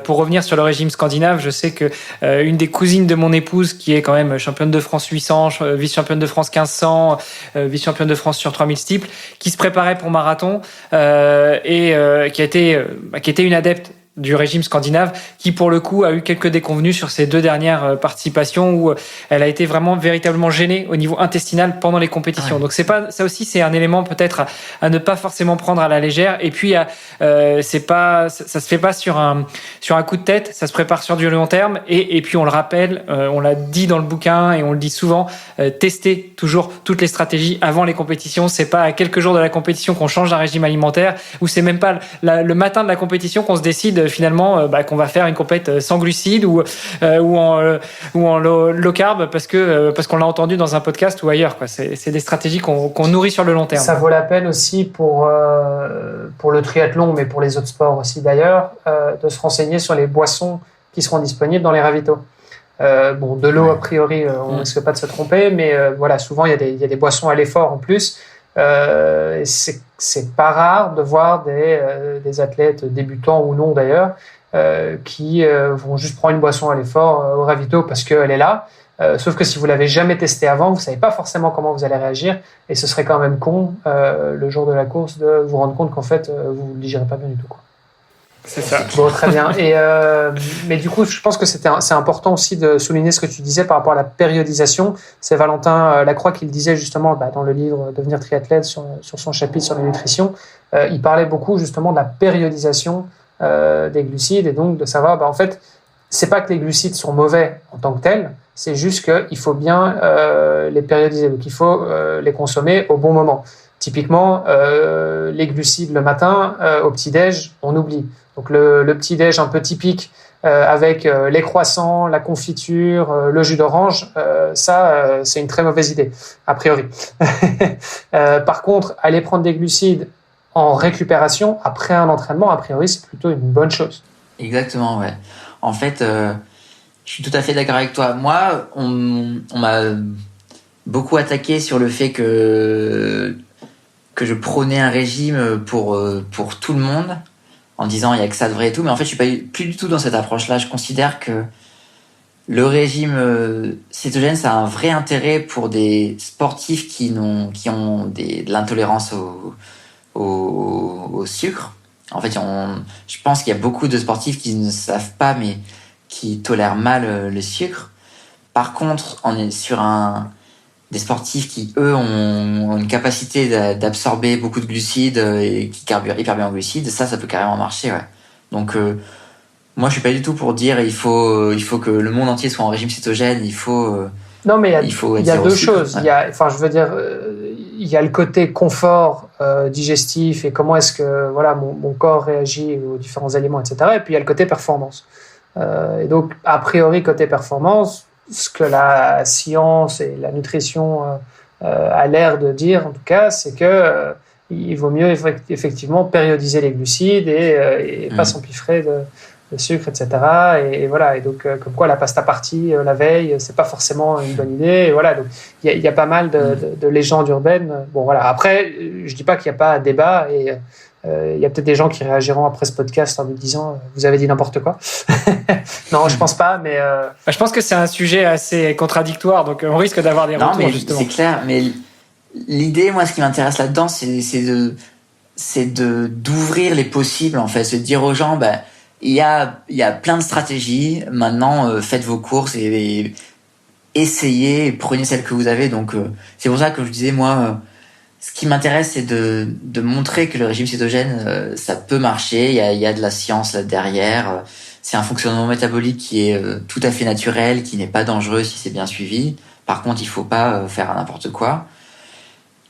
Pour revenir sur le régime scandinave, je sais que une des cousines de mon épouse, qui est quand même championne de France 800, vice-championne de France 1500, vice-championne de France sur 3000 steeples, qui se préparait pour marathon et qui a été une adepte du régime scandinave, qui pour le coup a eu quelques déconvenues sur ses 2 dernières participations où elle a été vraiment véritablement gênée au niveau intestinal pendant les compétitions. Ouais. Donc ça aussi c'est un élément peut-être à ne pas forcément prendre à la légère. Et puis ça se fait pas sur un coup de tête, ça se prépare sur du long terme. Et puis on le rappelle, on l'a dit dans le bouquin et on le dit souvent, tester toujours toutes les stratégies avant les compétitions. C'est pas à quelques jours de la compétition qu'on change d'un régime alimentaire, ou c'est même pas le matin de la compétition qu'on se décide finalement qu'on va faire une compète sans glucides ou en low carb parce qu'on l'a entendu dans un podcast ou ailleurs, quoi. C'est des stratégies qu'on nourrit sur le long terme. Ça vaut la peine aussi pour le triathlon, mais pour les autres sports aussi d'ailleurs, de se renseigner sur les boissons qui seront disponibles dans les ravitaux. De l'eau, a priori, on ne risque pas de se tromper, mais voilà, souvent il y a des boissons à l'effort en plus. C'est pas rare de voir des athlètes débutants ou non d'ailleurs qui vont juste prendre une boisson à l'effort au ravito parce qu'elle est là, sauf que si vous l'avez jamais testé avant, vous savez pas forcément comment vous allez réagir et ce serait quand même con le jour de la course de vous rendre compte qu'en fait vous ne digérez pas bien du tout, quoi. C'est ça. Bon, très bien. Mais du coup, je pense que c'est important aussi de souligner ce que tu disais par rapport à la périodisation. C'est Valentin Lacroix qui le disait justement dans le livre Devenir triathlète sur son chapitre sur la nutrition. Il parlait beaucoup justement de la périodisation des glucides et donc de savoir, en fait, c'est pas que les glucides sont mauvais en tant que tels, c'est juste qu'il faut bien les périodiser. Donc, il faut les consommer au bon moment. Typiquement, les glucides le matin, au petit-déj, on oublie. Donc le petit-déj un peu typique avec les croissants, la confiture, le jus d'orange, c'est une très mauvaise idée, a priori. Par contre, aller prendre des glucides en récupération après un entraînement, a priori, c'est plutôt une bonne chose. Exactement, ouais. En fait, je suis tout à fait d'accord avec toi. Moi, on m'a beaucoup attaqué sur le fait que je prônais un régime pour tout le monde, en disant il y a que ça de vrai et tout, mais en fait je suis plus du tout dans cette approche-là. Je considère que le régime cétogène, ça a un vrai intérêt pour des sportifs qui ont de l'intolérance au sucre. En fait, je pense qu'il y a beaucoup de sportifs qui ne savent pas, mais qui tolèrent mal le sucre. Par contre, on est sur des sportifs qui, eux, ont une capacité d'absorber beaucoup de glucides et qui carburent hyper bien en glucides. Ça peut carrément marcher, ouais. Donc, Moi, je suis pas du tout pour dire il faut que le monde entier soit en régime cétogène. Non, mais il y a deux choses. Ouais. Il y a le côté confort digestif et comment est-ce que mon corps réagit aux différents aliments, etc. Et puis il y a le côté performance. Et donc, a priori, côté performance, ce que la science et la nutrition a l'air de dire, en tout cas, c'est que il vaut mieux effectivement périodiser les glucides et pas s'empiffrer de sucre, etc. Et voilà. Et donc, comme quoi la pasta party la veille, c'est pas forcément une bonne idée. Et voilà. Donc, il y a pas mal de légendes urbaines. Bon, voilà. Après, je dis pas qu'il n'y a pas débat et il y a peut-être des gens qui réagiront après ce podcast en me disant vous avez dit n'importe quoi. Non, je pense pas, mais je pense que c'est un sujet assez contradictoire, donc on risque d'avoir des retours, mais justement. C'est clair, mais l'idée, moi, ce qui m'intéresse là-dedans, c'est d'ouvrir les possibles, en fait, se dire aux gens, il y a plein de stratégies. Maintenant, faites vos courses et essayez, et prenez celles que vous avez. Donc, c'est pour ça que je disais, moi, ce qui m'intéresse, c'est de montrer que le régime cétogène, ça peut marcher. Il y a de la science là derrière. C'est un fonctionnement métabolique qui est tout à fait naturel, qui n'est pas dangereux si c'est bien suivi. Par contre, il faut pas faire n'importe quoi.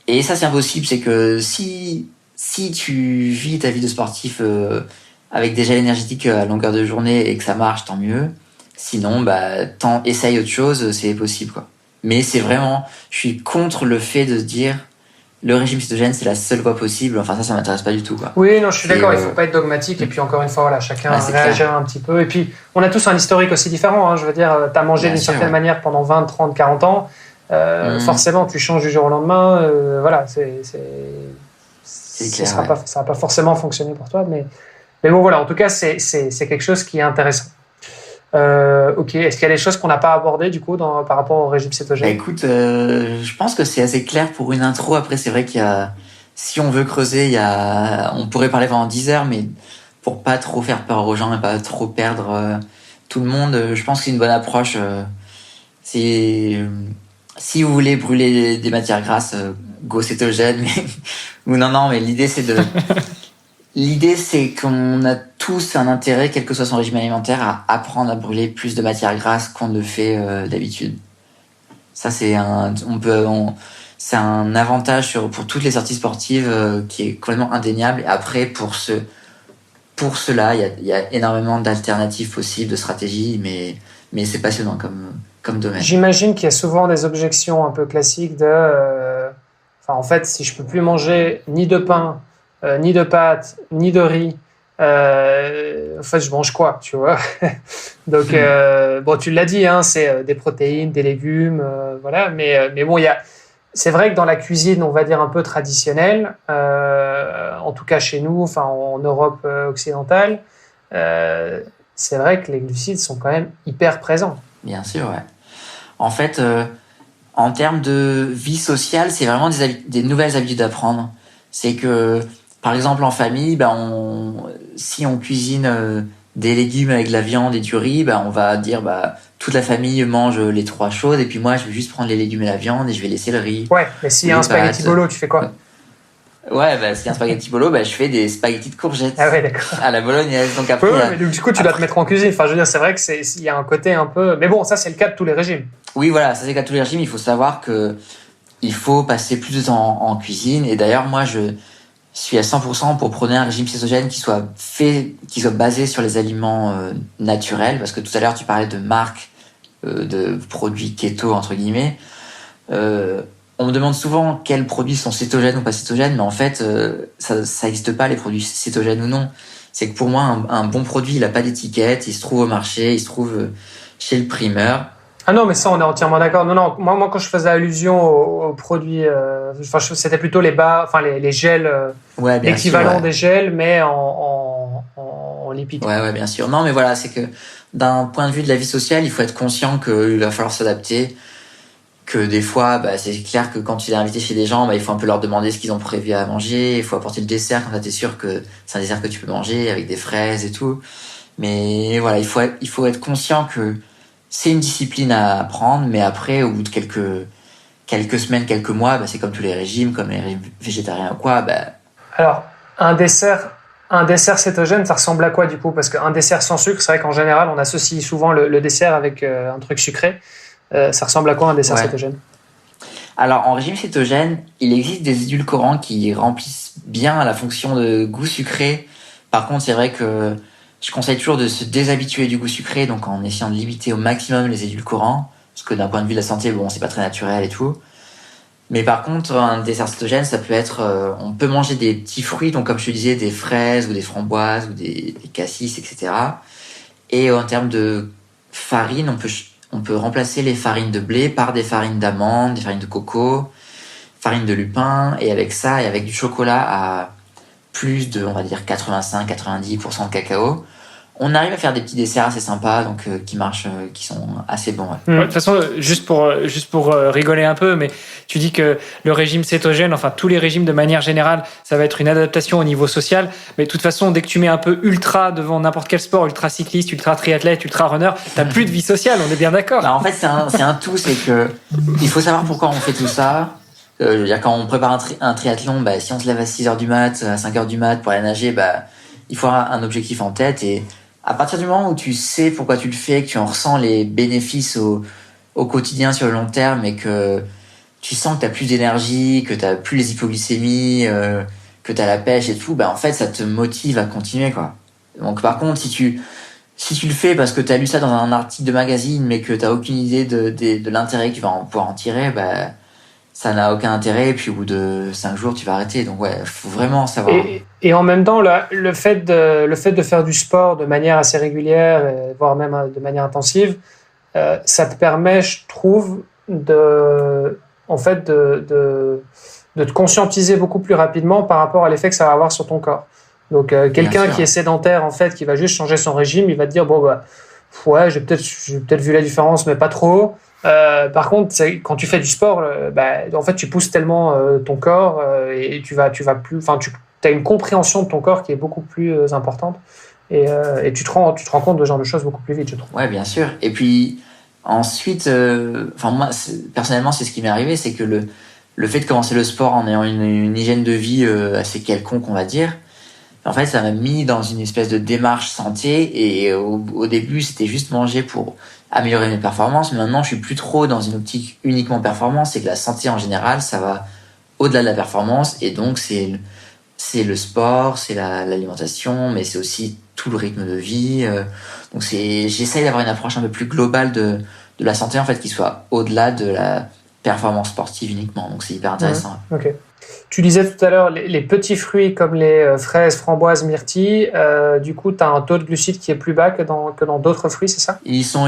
Et ça, c'est impossible. C'est que si tu vis ta vie de sportif avec des gels énergétiques à longueur de journée et que ça marche, tant mieux. Sinon, essaye autre chose, c'est possible, quoi. Mais c'est vraiment, je suis contre le fait de se dire le régime cétogène, c'est la seule voie possible. Enfin, ça m'intéresse pas du tout, quoi. Oui, non, je suis d'accord, il faut pas être dogmatique. Et puis, encore une fois, chacun réagira un petit peu. Et puis, on a tous un historique aussi différent, hein. Je veux dire, t'as mangé d'une certaine manière pendant 20, 30, 40 ans. Forcément, tu changes du jour au lendemain. Ça va pas forcément fonctionner pour toi. Mais bon, voilà, en tout cas, c'est quelque chose qui est intéressant. Ok, est-ce qu'il y a des choses qu'on n'a pas abordées du coup par rapport au régime cétogène? Écoute, je pense que c'est assez clair pour une intro. Après, c'est vrai si on veut creuser, on pourrait parler pendant 10 heures, mais pour pas trop faire peur aux gens et pas trop perdre tout le monde, je pense que c'est une bonne approche. Si vous voulez brûler des matières grasses, go cétogène. Mais l'idée, c'est qu'on a tous un intérêt, quel que soit son régime alimentaire, à apprendre à brûler plus de matières grasses qu'on ne fait d'habitude. Ça, c'est c'est un avantage pour toutes les sorties sportives qui est complètement indéniable. Et après, pour cela, il y a énormément d'alternatives possibles, de stratégies, mais c'est passionnant comme domaine. J'imagine qu'il y a souvent des objections un peu classiques en fait, si je peux plus manger ni de pain, ni de pâtes, ni de riz, en fait, je mange quoi, tu vois? Donc, bon, tu l'as dit, hein, c'est des protéines, des légumes, voilà. Mais bon, c'est vrai que dans la cuisine, on va dire un peu traditionnelle, en tout cas chez nous, enfin en Europe occidentale, c'est vrai que les glucides sont quand même hyper présents. Bien sûr, ouais. En fait, en termes de vie sociale, c'est vraiment des nouvelles habitudes à prendre. C'est que, par exemple, en famille, si on cuisine des légumes avec de la viande et du riz, on va dire toute la famille mange les trois choses et puis moi je vais juste prendre les légumes et la viande et je vais laisser le riz. Ouais, mais s'il y a un spaghetti bolo, tu fais quoi? Ouais, s'il y a un spaghetti bolo, je fais des spaghettis de courgettes. Ah ouais, d'accord. À la bolognaise. Donc après, mais du coup, tu dois te mettre en cuisine. Enfin, je veux dire, c'est vrai qu'il y a un côté un peu. Mais bon, ça, c'est le cas de tous les régimes. Oui, voilà, ça c'est le cas de tous les régimes. Il faut savoir que il faut passer plus de temps en cuisine. Et d'ailleurs, moi, je suis à 100% pour prôner un régime cétogène qui soit basé sur les aliments naturels. Parce que tout à l'heure, tu parlais de marques de produits keto, entre guillemets. On me demande souvent quels produits sont cétogènes ou pas cétogènes, mais en fait, ça n'existe pas, les produits cétogènes ou non. C'est que pour moi, un bon produit, il n'a pas d'étiquette, il se trouve au marché, il se trouve chez le primeur. Ah non, mais ça, on est entièrement d'accord. Non, moi quand je faisais allusion aux produits, c'était plutôt les gels, l'équivalent des gels, mais en lipides. Ouais, bien sûr. Non, mais voilà, c'est que d'un point de vue de la vie sociale, il faut être conscient qu'il va falloir s'adapter. Que des fois, c'est clair que quand tu es invité chez des gens, il faut un peu leur demander ce qu'ils ont prévu à manger. Il faut apporter le dessert quand tu es sûr que c'est un dessert que tu peux manger avec des fraises et tout. Mais voilà, il faut être conscient que c'est une discipline à apprendre. Mais après, au bout de quelques semaines, quelques mois, c'est comme tous les régimes, comme les régimes végétariens ou quoi. Alors, un dessert Un dessert cétogène, ça ressemble à quoi du coup? Parce qu'un dessert sans sucre, c'est vrai qu'en général, on associe souvent le dessert avec un truc sucré. Ça ressemble à quoi un dessert cétogène? Alors, en régime cétogène, il existe des édulcorants qui remplissent bien la fonction de goût sucré. Par contre, c'est vrai que je conseille toujours de se déshabituer du goût sucré, donc en essayant de limiter au maximum les édulcorants, parce que d'un point de vue de la santé, bon, c'est pas très naturel et tout. Mais par contre, un dessert cétogène, ça peut être... on peut manger des petits fruits, donc comme je te disais, des fraises ou des framboises ou des cassis, etc. Et en termes de farine, on peut remplacer les farines de blé par des farines d'amande, des farines de coco, farine de lupin, et avec ça, et avec du chocolat à plus de, on va dire, 85-90% de cacao, on arrive à faire des petits desserts assez sympas, donc qui marchent, qui sont assez bons. Ouais. De toute façon, juste pour rigoler un peu, mais tu dis que le régime cétogène, enfin tous les régimes de manière générale, ça va être une adaptation au niveau social. Mais de toute façon, dès que tu mets un peu ultra devant n'importe quel sport, ultra cycliste, ultra triathlète, ultra runner, t'as plus de vie sociale. On est bien d'accord. Bah, en fait, c'est un tout, c'est que il faut savoir pourquoi on fait tout ça. Quand on prépare un triathlon, bah, si on se lève à 6h du mat, à 5h du mat pour aller nager, bah, il faut avoir un objectif en tête. Et à partir du moment où tu sais pourquoi tu le fais, que tu en ressens les bénéfices au quotidien sur le long terme et que tu sens que tu as plus d'énergie, que tu n'as plus les hypoglycémies, que tu as la pêche et tout, bah, en fait, ça te motive à continuer, quoi. Donc, par contre, si tu le fais parce que tu as lu ça dans un article de magazine, mais que tu n'as aucune idée de l'intérêt que tu vas pouvoir en tirer, bah, ça n'a aucun intérêt, et puis au bout de 5 jours, tu vas arrêter. Donc ouais, faut vraiment savoir. Et en même temps, le fait de faire du sport de manière assez régulière, voire même de manière intensive, ça te permet, je trouve, de te conscientiser beaucoup plus rapidement par rapport à l'effet que ça va avoir sur ton corps. Donc quelqu'un qui est sédentaire, en fait, qui va juste changer son régime, il va te dire bon bah ouais, j'ai peut-être vu la différence, mais pas trop. Par contre, quand tu fais du sport, en fait, tu pousses tellement ton corps et tu vas plus. Enfin, tu as une compréhension de ton corps qui est beaucoup plus importante et tu te rends compte de ce genre de choses beaucoup plus vite, je trouve. Ouais, bien sûr. Et puis ensuite, moi, personnellement, c'est ce qui m'est arrivé, c'est que le fait de commencer le sport en ayant une hygiène de vie assez quelconque, on va dire. En fait, ça m'a mis dans une espèce de démarche santé et au début, c'était juste manger pour améliorer mes performances. Mais maintenant, je suis plus trop dans une optique uniquement performance. C'est que la santé en général, ça va au-delà de la performance. Et donc, c'est le sport, c'est l'alimentation, mais c'est aussi tout le rythme de vie. Donc, j'essaye d'avoir une approche un peu plus globale de la santé, en fait, qui soit au-delà de la performance sportive uniquement. Donc, c'est hyper intéressant. Ok. Tu disais tout à l'heure, les petits fruits comme les fraises, framboises, myrtilles, du coup, tu as un taux de glucides qui est plus bas que dans d'autres fruits, c'est ça? Ils sont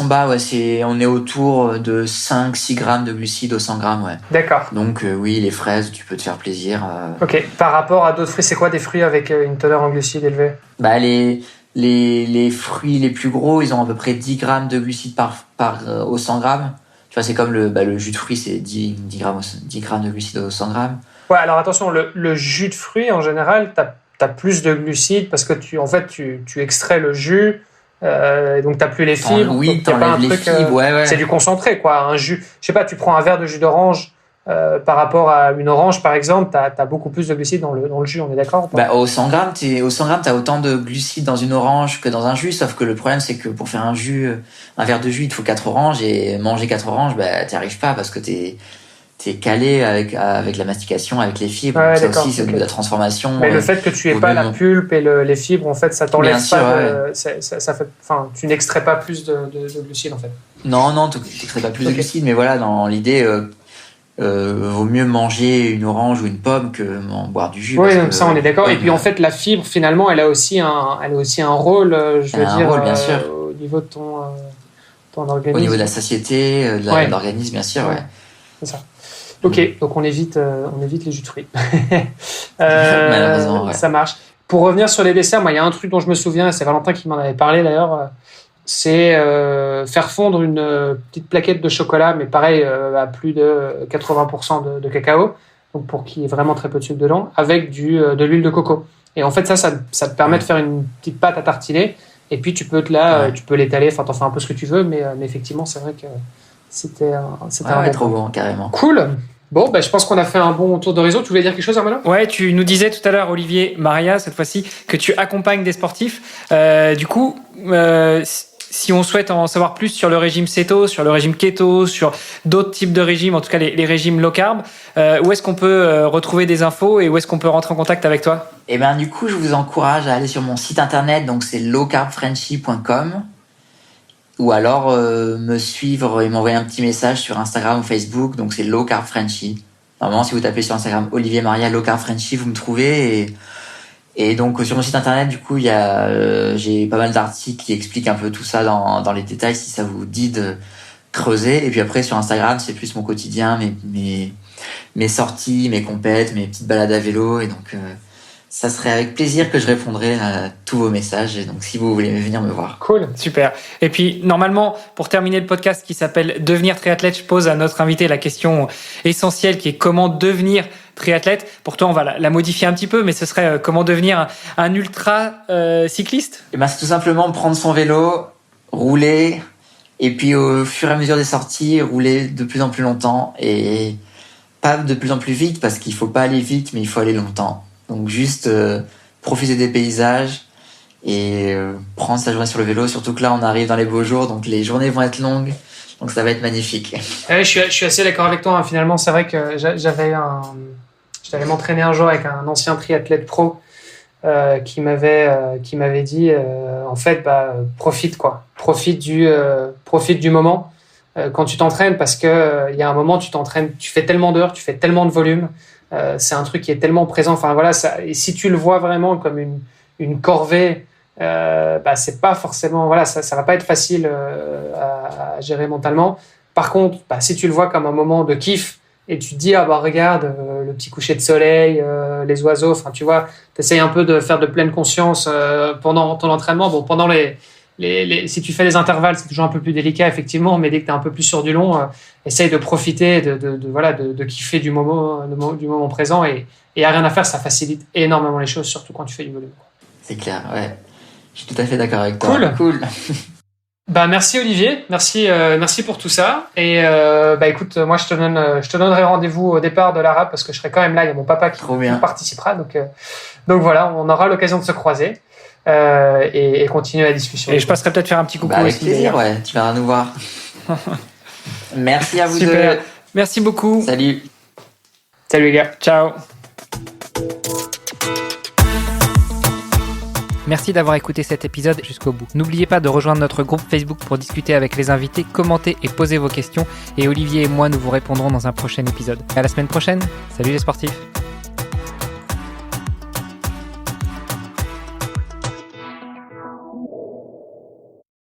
bas, ouais. On est autour de 5-6 grammes de glucides au 100 grammes, ouais. D'accord. Donc, oui, les fraises, tu peux te faire plaisir. Ok. Par rapport à d'autres fruits, c'est quoi des fruits avec une teneur en glucides élevée? Bah, les fruits les plus gros, ils ont à peu près 10 grammes de glucides au 100 grammes. Tu vois, c'est comme le jus de fruits, c'est 10 grammes de glucides au 100 grammes. Ouais, alors attention, le jus de fruits, en général, t'as plus de glucides parce que tu extrais le jus, donc t'as plus les fibres. Oui, t'enlèves les fibres, ouais. C'est du concentré, quoi. Un jus, je sais pas, tu prends un verre de jus d'orange par rapport à une orange, par exemple, t'as beaucoup plus de glucides dans le jus, on est d'accord? Bah, au 100 grammes, t'as autant de glucides dans une orange que dans un jus, sauf que le problème, c'est que pour faire un verre de jus, il te faut 4 oranges, et manger 4 oranges, bah, t'y arrives pas parce que t'es calé avec la mastication, avec les fibres. Ouais, ça aussi, c'est au niveau de la transformation. Mais le fait que tu aies pas la pulpe et les fibres, en fait, ça t'enlève bien sûr, pas. Ça fait, enfin, tu n'extrais pas plus de glucides, en fait. Non, tu n'extrais pas plus de glucides, mais voilà, dans l'idée, vaut mieux manger une orange ou une pomme que boire du jus. Oui, ça, on est d'accord. Et puis, en fait, la fibre, finalement, elle a aussi un rôle, bien sûr. Au niveau de ton organisme. Au niveau de la satiété, de l'organisme, bien sûr, ouais. C'est ça. Ok, donc on évite les jus de fruits. Malheureusement, ouais. Ça marche. Pour revenir sur les desserts, moi, il y a un truc dont je me souviens, c'est Valentin qui m'en avait parlé d'ailleurs, c'est faire fondre une petite plaquette de chocolat, mais pareil, à plus de 80% de cacao, donc pour qu'il y ait vraiment très peu de sucre dedans, avec de l'huile de coco. Et en fait, ça te permet de faire une petite pâte à tartiner, et puis tu peux l'étaler, enfin, t'en fais un peu ce que tu veux, mais effectivement, c'est vrai que c'était un trop bon, carrément. Cool. Bon, je pense qu'on a fait un bon tour d'horizon. Tu voulais dire quelque chose, Armella ? Ouais, tu nous disais tout à l'heure, Olivier, Maria, cette fois-ci, que tu accompagnes des sportifs. Du coup, si on souhaite en savoir plus sur le régime céto, sur le régime keto, sur d'autres types de régimes, en tout cas les régimes low carb, où est-ce qu'on peut retrouver des infos et où est-ce qu'on peut rentrer en contact avec toi ? Et du coup, je vous encourage à aller sur mon site internet, donc c'est lowcarbfrenchy.com, ou alors me suivre et m'envoyer un petit message sur Instagram ou Facebook, donc c'est lowcarbfrenchy. Normalement, si vous tapez sur Instagram Olivier Maria lowcarbfrenchy, vous me trouvez. Et donc sur mon site internet, du coup, j'ai pas mal d'articles qui expliquent un peu tout ça dans les détails, si ça vous dit de creuser. Et puis après, sur Instagram, c'est plus mon quotidien, mes sorties, mes compètes, mes petites balades à vélo. Et donc, ça serait avec plaisir que je répondrai à tous vos messages. Et donc, si vous voulez venir me voir. Cool, super. Et puis, normalement, pour terminer le podcast qui s'appelle Devenir triathlète, je pose à notre invité la question essentielle qui est comment devenir triathlète. Pour toi, on va la modifier un petit peu, mais ce serait comment devenir un ultra cycliste ? Et c'est tout simplement prendre son vélo, rouler, et puis au fur et à mesure des sorties, rouler de plus en plus longtemps et pas de plus en plus vite parce qu'il faut pas aller vite, mais il faut aller longtemps. Donc juste profiter des paysages et prendre sa journée sur le vélo. Surtout que là, on arrive dans les beaux jours, donc les journées vont être longues. Donc ça va être magnifique. Je suis assez d'accord avec toi. Finalement, c'est vrai que j'allais m'entraîner un jour avec un ancien triathlète pro qui m'avait dit en fait profite du moment quand tu t'entraînes, parce que il y a un moment tu t'entraînes, tu fais tellement d'heures, tu fais tellement de volume, c'est un truc qui est tellement présent. Enfin voilà, et si tu le vois vraiment comme une corvée, c'est pas forcément, voilà, ça va pas être facile à gérer mentalement. Par contre, si tu le vois comme un moment de kiff et tu te dis regarde le petit coucher de soleil, les oiseaux, enfin tu vois, t'essayes un peu de faire de pleine conscience pendant ton entraînement. Bon, pendant si tu fais les intervalles, c'est toujours un peu plus délicat effectivement, mais dès que t'es un peu plus sur du long, essaye de profiter de kiffer du moment présent, et à rien à faire, ça facilite énormément les choses, surtout quand tu fais du volume. C'est clair, ouais. Je suis tout à fait d'accord avec toi. Cool. Merci Olivier, merci pour tout ça. Et écoute, moi je te donnerai rendez-vous au départ de l'Arabe parce que je serai quand même là. Il y a mon papa qui participera, donc voilà, on aura l'occasion de se croiser et continuer la discussion. Et je passerai peut-être faire un petit coucou avec aussi. Plaisir, ouais. Tu viendras nous voir. Merci à vous Super. deux. Merci beaucoup. Salut les gars. Ciao. Merci d'avoir écouté cet épisode jusqu'au bout. N'oubliez pas de rejoindre notre groupe Facebook pour discuter avec les invités, commenter et poser vos questions. Et Olivier et moi, nous vous répondrons dans un prochain épisode. À la semaine prochaine. Salut les sportifs.